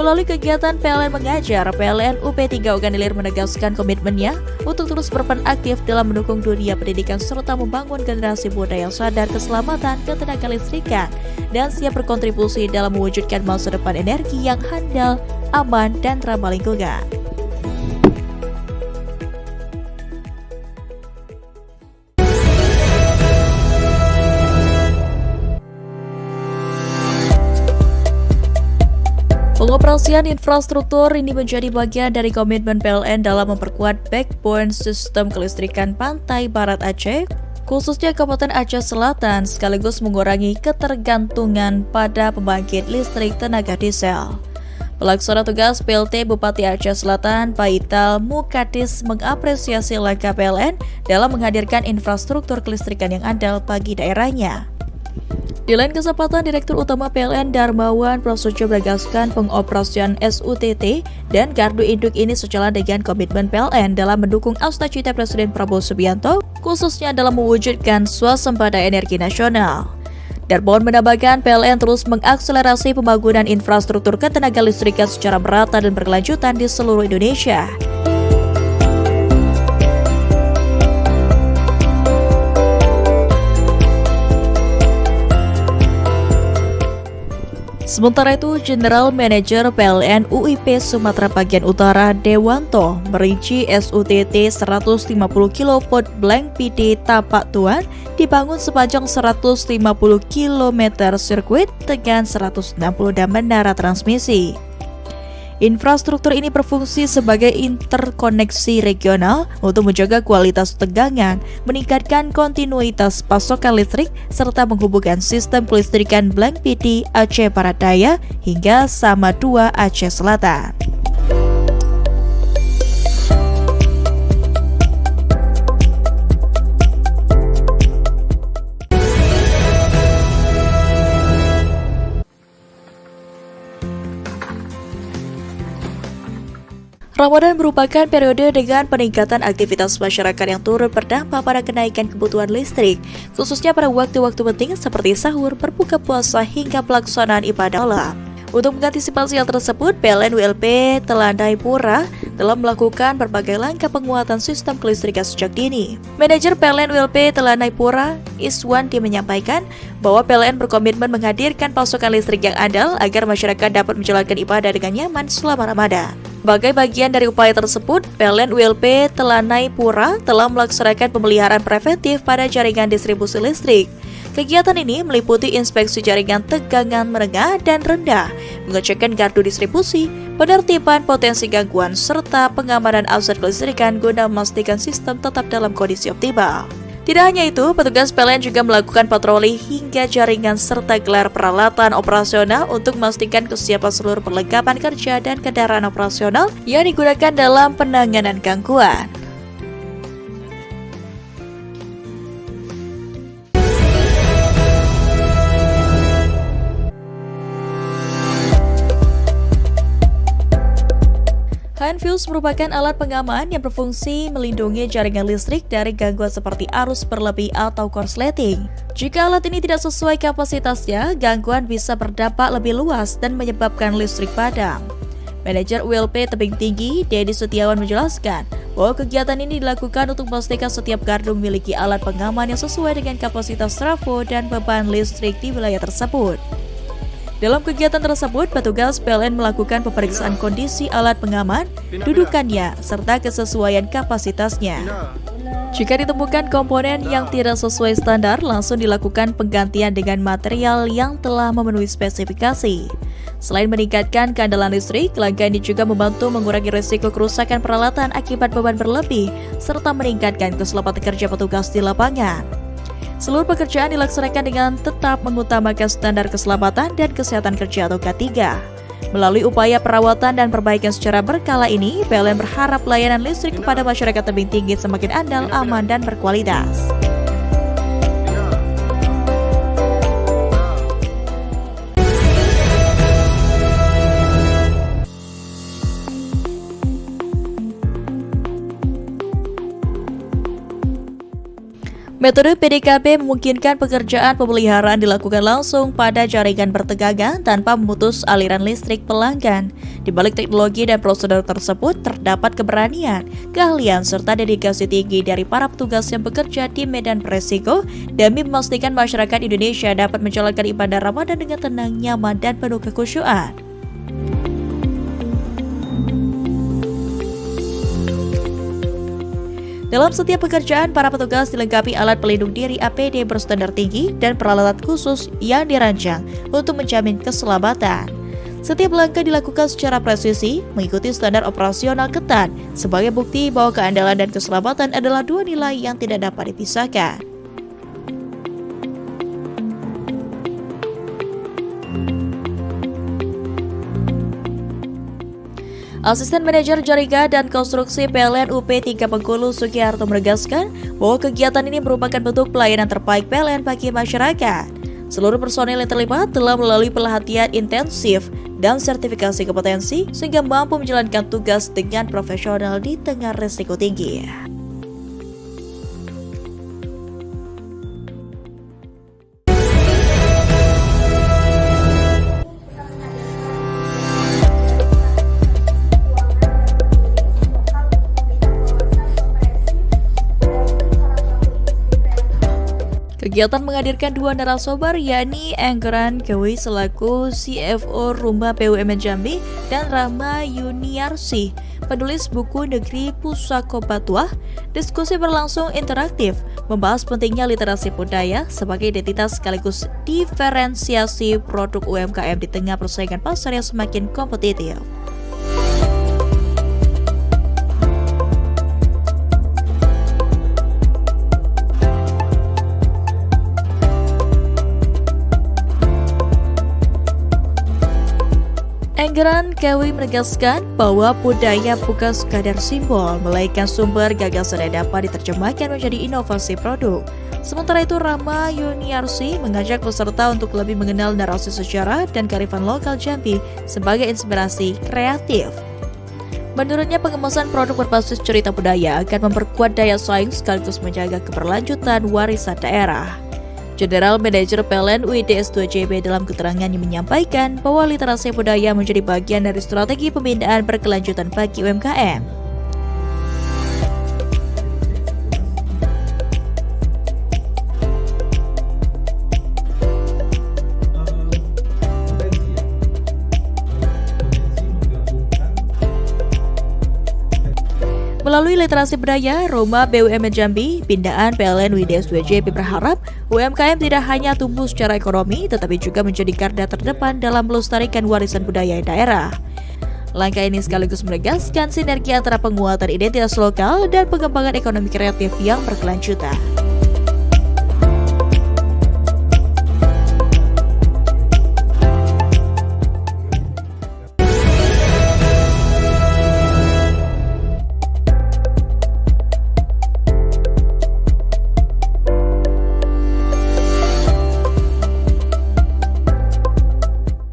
Speaker 2: Melalui kegiatan PLN Mengajar, PLN UP3 Oganilir menegaskan komitmennya untuk terus berperan aktif dalam mendukung dunia pendidikan serta membangun generasi muda yang sadar keselamatan, ketenagalistrikan, dan siap berkontribusi dalam mewujudkan masa depan energi yang handal, aman, dan ramah lingkungan. Pengoperasian infrastruktur ini menjadi bagian dari komitmen PLN dalam memperkuat backbone sistem kelistrikan pantai barat Aceh, khususnya Kabupaten Aceh Selatan, sekaligus mengurangi ketergantungan pada pembangkit listrik tenaga diesel. Pelaksana tugas PLT Bupati Aceh Selatan, Paital Mukadis, mengapresiasi langkah PLN dalam menghadirkan infrastruktur kelistrikan yang andal bagi daerahnya. Di lain kesempatan, Direktur Utama PLN Darmawan Prasojo menegaskan pengoperasian SUTT dan gardu induk ini sejalan dengan komitmen PLN dalam mendukung cita-cita Presiden Prabowo Subianto, khususnya dalam mewujudkan swasembada energi nasional. Darmawan menambahkan PLN terus mengakselerasi pembangunan infrastruktur ketenaga listrikan secara merata dan berkelanjutan di seluruh Indonesia. Sementara itu, General Manager PLN UIP Sumatera Bagian Utara Dewanto merinci SUTT 150 kV Blank PD Tapak Tuan dibangun sepanjang 150 km sirkuit dengan 160 dan menara transmisi. Infrastruktur ini berfungsi sebagai interkoneksi regional untuk menjaga kualitas tegangan, meningkatkan kontinuitas pasokan listrik, serta menghubungkan sistem kelistrikan Blank PD Aceh Barat Daya hingga Sama 2 Aceh Selatan. Ramadan merupakan periode dengan peningkatan aktivitas masyarakat yang turut berdampak pada kenaikan kebutuhan listrik, khususnya pada waktu-waktu penting seperti sahur, berbuka puasa, hingga pelaksanaan ibadah malam. Untuk mengantisipasi hal tersebut, PLN ULP Telanai Pura telah melakukan berbagai langkah penguatan sistem kelistrikan sejak dini. Manajer PLN ULP Telanai Pura, Iswanti, menyampaikan bahwa PLN berkomitmen menghadirkan pasokan listrik yang andal agar masyarakat dapat menjalankan ibadah dengan nyaman selama Ramadan. Sebagai bagian dari upaya tersebut, PLN ULP Telanai Pura telah melaksanakan pemeliharaan preventif pada jaringan distribusi listrik. Kegiatan ini meliputi inspeksi jaringan tegangan menengah dan rendah, mengecekkan gardu distribusi, penertiban potensi gangguan, serta pengamanan aset kelistrikan guna memastikan sistem tetap dalam kondisi optimal. Tidak hanya itu, petugas PLN juga melakukan patroli hingga jaringan serta gelar peralatan operasional untuk memastikan kesiapan seluruh perlengkapan kerja dan kendaraan operasional yang digunakan dalam penanganan gangguan. HENFUSE merupakan alat pengaman yang berfungsi melindungi jaringan listrik dari gangguan seperti arus berlebih atau korsleting. Jika alat ini tidak sesuai kapasitasnya, gangguan bisa berdampak lebih luas dan menyebabkan listrik padam. Manajer ULP Tebing Tinggi, Dedi Setiawan, menjelaskan bahwa kegiatan ini dilakukan untuk memastikan setiap gardu memiliki alat pengaman yang sesuai dengan kapasitas trafo dan beban listrik di wilayah tersebut. Dalam kegiatan tersebut, petugas PLN melakukan pemeriksaan kondisi alat pengaman, dudukannya, serta kesesuaian kapasitasnya. Jika ditemukan komponen yang tidak sesuai standar, langsung dilakukan penggantian dengan material yang telah memenuhi spesifikasi. Selain meningkatkan keandalan listrik, langkah ini juga membantu mengurangi risiko kerusakan peralatan akibat beban berlebih, serta meningkatkan keselamatan kerja petugas di lapangan. Seluruh pekerjaan dilaksanakan dengan tetap mengutamakan standar keselamatan dan kesehatan kerja atau K3. Melalui upaya perawatan dan perbaikan secara berkala ini, PLN berharap layanan listrik kepada masyarakat Tebing Tinggi semakin andal, aman, dan berkualitas. Metode PDKP memungkinkan pekerjaan pemeliharaan dilakukan langsung pada jaringan bertegangan tanpa memutus aliran listrik pelanggan. Di balik teknologi dan prosedur tersebut terdapat keberanian, keahlian, serta dedikasi tinggi dari para petugas yang bekerja di medan beresiko demi memastikan masyarakat Indonesia dapat menjalankan ibadah Ramadan dengan tenang, nyaman, dan penuh kekhusyuan. Dalam setiap pekerjaan, para petugas dilengkapi alat pelindung diri APD berstandar tinggi dan peralatan khusus yang dirancang untuk menjamin keselamatan. Setiap langkah dilakukan secara presisi, mengikuti standar operasional ketat, sebagai bukti bahwa keandalan dan keselamatan adalah dua nilai yang tidak dapat dipisahkan. Asisten Manajer Jaringan dan Konstruksi PLN UP 3 Bengkulu Sugiharto menegaskan bahwa kegiatan ini merupakan bentuk pelayanan terbaik PLN bagi masyarakat. Seluruh personil yang terlibat telah melalui pelatihan intensif dan sertifikasi kompetensi sehingga mampu menjalankan tugas dengan profesional di tengah risiko tinggi. Kegiatan menghadirkan dua narasumber yakni Enggeran Kewi selaku CFO Rumah BUMN Jambi dan Rama Yuniarsi, penulis buku Negeri Pusako Batuah. Diskusi berlangsung interaktif, membahas pentingnya literasi budaya sebagai identitas sekaligus diferensiasi produk UMKM di tengah persaingan pasar yang semakin kompetitif. Enggeran Kewi menegaskan bahwa budaya bukan sekadar simbol, melainkan sumber gagasan yang dapat diterjemahkan menjadi inovasi produk. Sementara itu, Rama Yuniarsi mengajak peserta untuk lebih mengenal narasi sejarah dan kearifan lokal Jambi sebagai inspirasi kreatif. Menurutnya, pengemasan produk berbasis cerita budaya akan memperkuat daya saing sekaligus menjaga keberlanjutan warisan daerah. General Manager PLN UIDS2JB dalam keterangannya menyampaikan bahwa literasi budaya menjadi bagian dari strategi pembinaan berkelanjutan bagi UMKM. Melalui literasi budaya, Rumah BUMN Jambi, pindaan PLN UIDS2JB berharap UMKM tidak hanya tumbuh secara ekonomi, tetapi juga menjadi garda terdepan dalam melestarikan warisan budaya daerah. Langkah ini sekaligus menegaskan sinergi antara penguatan identitas lokal dan pengembangan ekonomi kreatif yang berkelanjutan.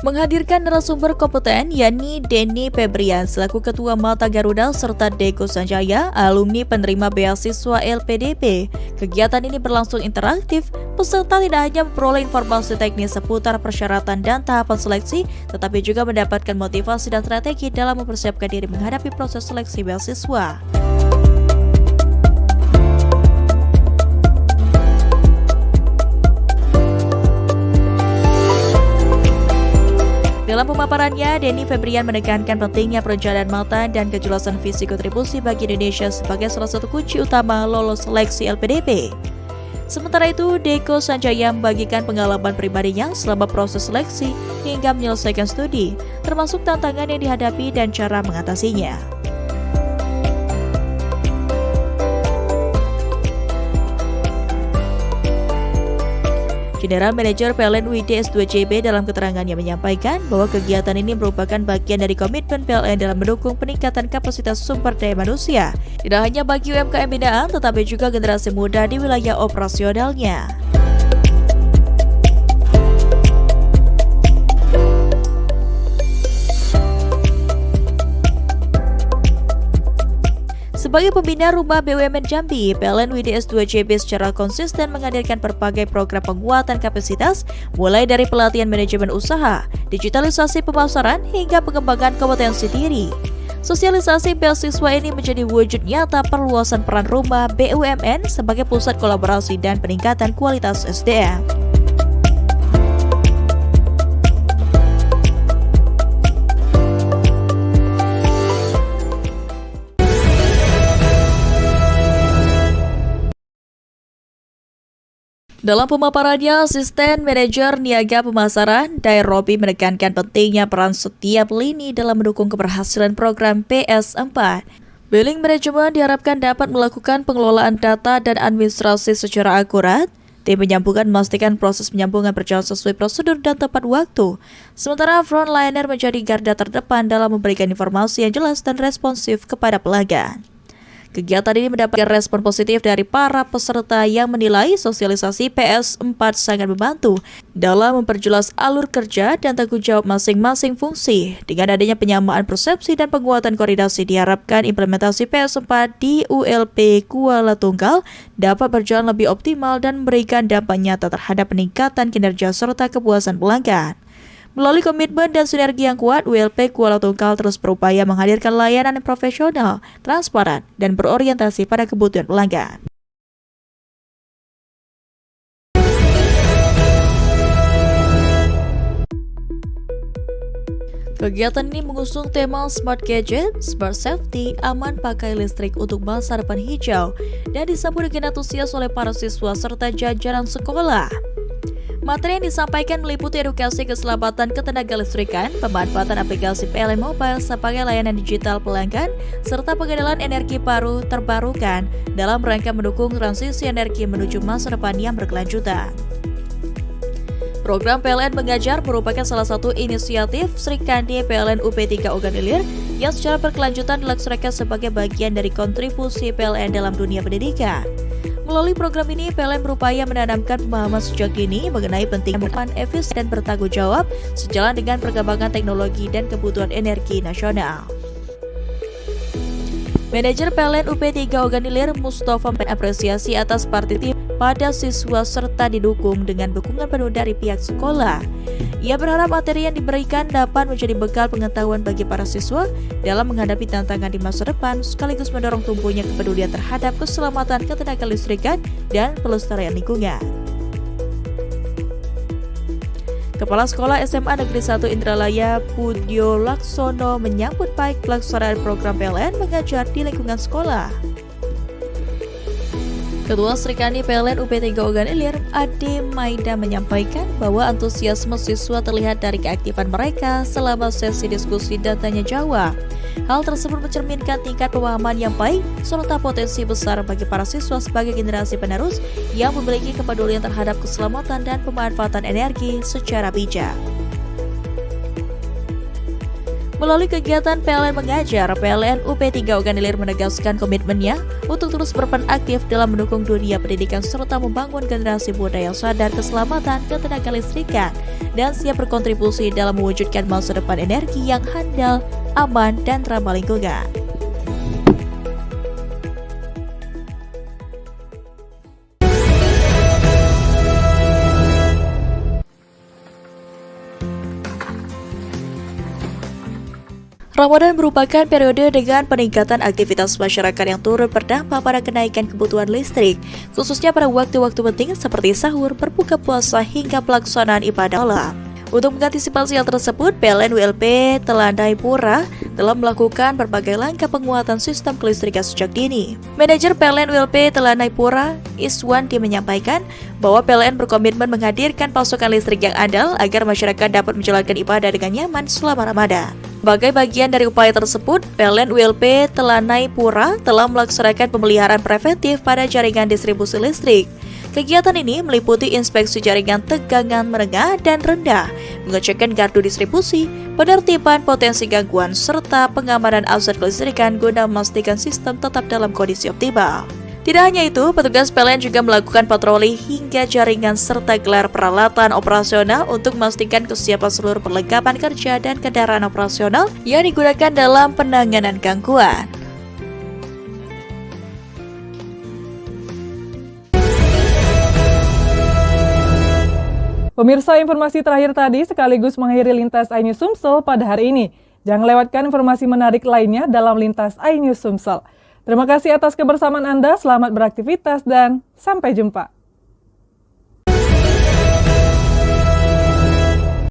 Speaker 2: Menghadirkan narasumber kompeten yakni Denny Febrian selaku Ketua Mata Garuda serta Deko Sanjaya, alumni penerima beasiswa LPDP. Kegiatan ini berlangsung interaktif, peserta tidak hanya memperoleh informasi teknis seputar persyaratan dan tahapan seleksi, tetapi juga mendapatkan motivasi dan strategi dalam mempersiapkan diri menghadapi proses seleksi beasiswa. Dalam pemaparannya, Denny Febrian menekankan pentingnya perencanaan matang dan kejelasan visi kontribusi bagi Indonesia sebagai salah satu kunci utama lolos seleksi LPDP. Sementara itu, Deko Sanjaya membagikan pengalaman pribadinya selama proses seleksi hingga menyelesaikan studi, termasuk tantangan yang dihadapi dan cara mengatasinya. General Manager PLN UIDS2JB dalam keterangannya menyampaikan bahwa kegiatan ini merupakan bagian dari komitmen PLN dalam mendukung peningkatan kapasitas sumber daya manusia, tidak hanya bagi UMKM binaan, tetapi juga generasi muda di wilayah operasionalnya. Sebagai pembina Rumah BUMN Jambi, PLN UIDS2JB secara konsisten menghadirkan berbagai program penguatan kapasitas, mulai dari pelatihan manajemen usaha, digitalisasi pemasaran, hingga pengembangan kompetensi diri. Sosialisasi beasiswa ini menjadi wujud nyata perluasan peran Rumah BUMN sebagai pusat kolaborasi dan peningkatan kualitas SDM. Dalam pemaparannya, Asisten Manajer Niaga Pemasaran, Robi menekankan pentingnya peran setiap lini dalam mendukung keberhasilan program PS4. Billing Management diharapkan dapat melakukan pengelolaan data dan administrasi secara akurat. Tim penyambungan memastikan proses penyambungan berjalan sesuai prosedur dan tepat waktu. Sementara frontliner menjadi garda terdepan dalam memberikan informasi yang jelas dan responsif kepada pelanggan. Kegiatan ini mendapatkan respon positif dari para peserta yang menilai sosialisasi PS4 sangat membantu dalam memperjelas alur kerja dan tanggung jawab masing-masing fungsi. Dengan adanya penyamaan persepsi dan penguatan koordinasi, diharapkan implementasi PS4 di ULP Kuala Tunggal dapat berjalan lebih optimal dan memberikan dampak nyata terhadap peningkatan kinerja serta kepuasan pelanggan. Melalui komitmen dan sinergi yang kuat, ULP Kuala Tunggal terus berupaya menghadirkan layanan yang profesional, transparan, dan berorientasi pada kebutuhan pelanggan. Kegiatan ini mengusung tema Smart Gadget, Smart Safety, aman pakai listrik untuk masa depan hijau, dan disambut dengan antusias oleh para siswa serta jajaran sekolah. Materi yang disampaikan meliputi edukasi keselamatan ketenagalistrikan, pemanfaatan aplikasi PLN Mobile sebagai layanan digital pelanggan, serta pengenalan energi baru terbarukan dalam rangka mendukung transisi energi menuju masa depan yang berkelanjutan. Program PLN Mengajar merupakan salah satu inisiatif Sri Kandi PLN UP3 Ogan Ilir yang secara berkelanjutan dilaksanakan sebagai bagian dari kontribusi PLN dalam dunia pendidikan. Melalui program ini, PLN berupaya menanamkan pemahaman sejak dini mengenai pentingnya peran efisien dan bertanggung jawab sejalan dengan perkembangan teknologi dan kebutuhan energi nasional. Manajer PLN UP3 Ogan Ilir, Mustafa, mengapresiasi atas partisipasi pada siswa serta didukung dengan dukungan penuh dari pihak sekolah. Ia berharap materi yang diberikan dapat menjadi bekal pengetahuan bagi para siswa dalam menghadapi tantangan di masa depan, sekaligus mendorong tumbuhnya kepedulian terhadap keselamatan ketenagalistrikan dan pelestarian lingkungan. Kepala Sekolah SMA Negeri 1 Indralaya, Budyo Laksono, menyambut baik pelaksanaan program PLN Mengajar di lingkungan sekolah. Ketua Sri Kandi PLN UP3 Ogan Ilir, Ade Maida, menyampaikan bahwa antusiasme siswa terlihat dari keaktifan mereka selama sesi diskusi dan tanya jawab. Hal tersebut mencerminkan tingkat pemahaman yang baik serta potensi besar bagi para siswa sebagai generasi penerus yang memiliki kepedulian terhadap keselamatan dan pemanfaatan energi secara bijak. Melalui kegiatan PLN Mengajar, PLN UP3 Ogan Ilir menegaskan komitmennya untuk terus berperan aktif dalam mendukung dunia pendidikan serta membangun generasi muda yang sadar keselamatan ketenagalistrikan dan siap berkontribusi dalam mewujudkan masa depan energi yang handal, aman, dan ramah lingkungan. Ramadan merupakan periode dengan peningkatan aktivitas masyarakat yang turut berdampak pada kenaikan kebutuhan listrik, khususnya pada waktu-waktu penting seperti sahur, berbuka puasa, hingga pelaksanaan ibadah malam. Untuk mengantisipasi hal tersebut, PLN ULP Telanai Pura telah melakukan berbagai langkah penguatan sistem kelistrikan sejak dini. Manajer PLN ULP Telanai Pura, Iswanti, menyampaikan bahwa PLN berkomitmen menghadirkan pasokan listrik yang andal agar masyarakat dapat menjalankan ibadah dengan nyaman selama Ramadan. Sebagai bagian dari upaya tersebut, PLN ULP Telanai Pura telah melaksanakan pemeliharaan preventif pada jaringan distribusi listrik. Kegiatan ini meliputi inspeksi jaringan tegangan menengah dan rendah, mengecekkan gardu distribusi, penertiban potensi gangguan, serta pengamanan aset kelistrikan guna memastikan sistem tetap dalam kondisi optimal. Tidak hanya itu, petugas PLN juga melakukan patroli hingga jaringan serta gelar peralatan operasional untuk memastikan kesiapan seluruh perlengkapan kerja dan kendaraan operasional yang digunakan dalam penanganan gangguan.
Speaker 1: Pemirsa, informasi terakhir tadi sekaligus mengakhiri Lintas iNews Sumsel pada hari ini. Jangan lewatkan informasi menarik lainnya dalam Lintas iNews Sumsel. Terima kasih atas kebersamaan Anda, selamat beraktivitas, dan sampai jumpa.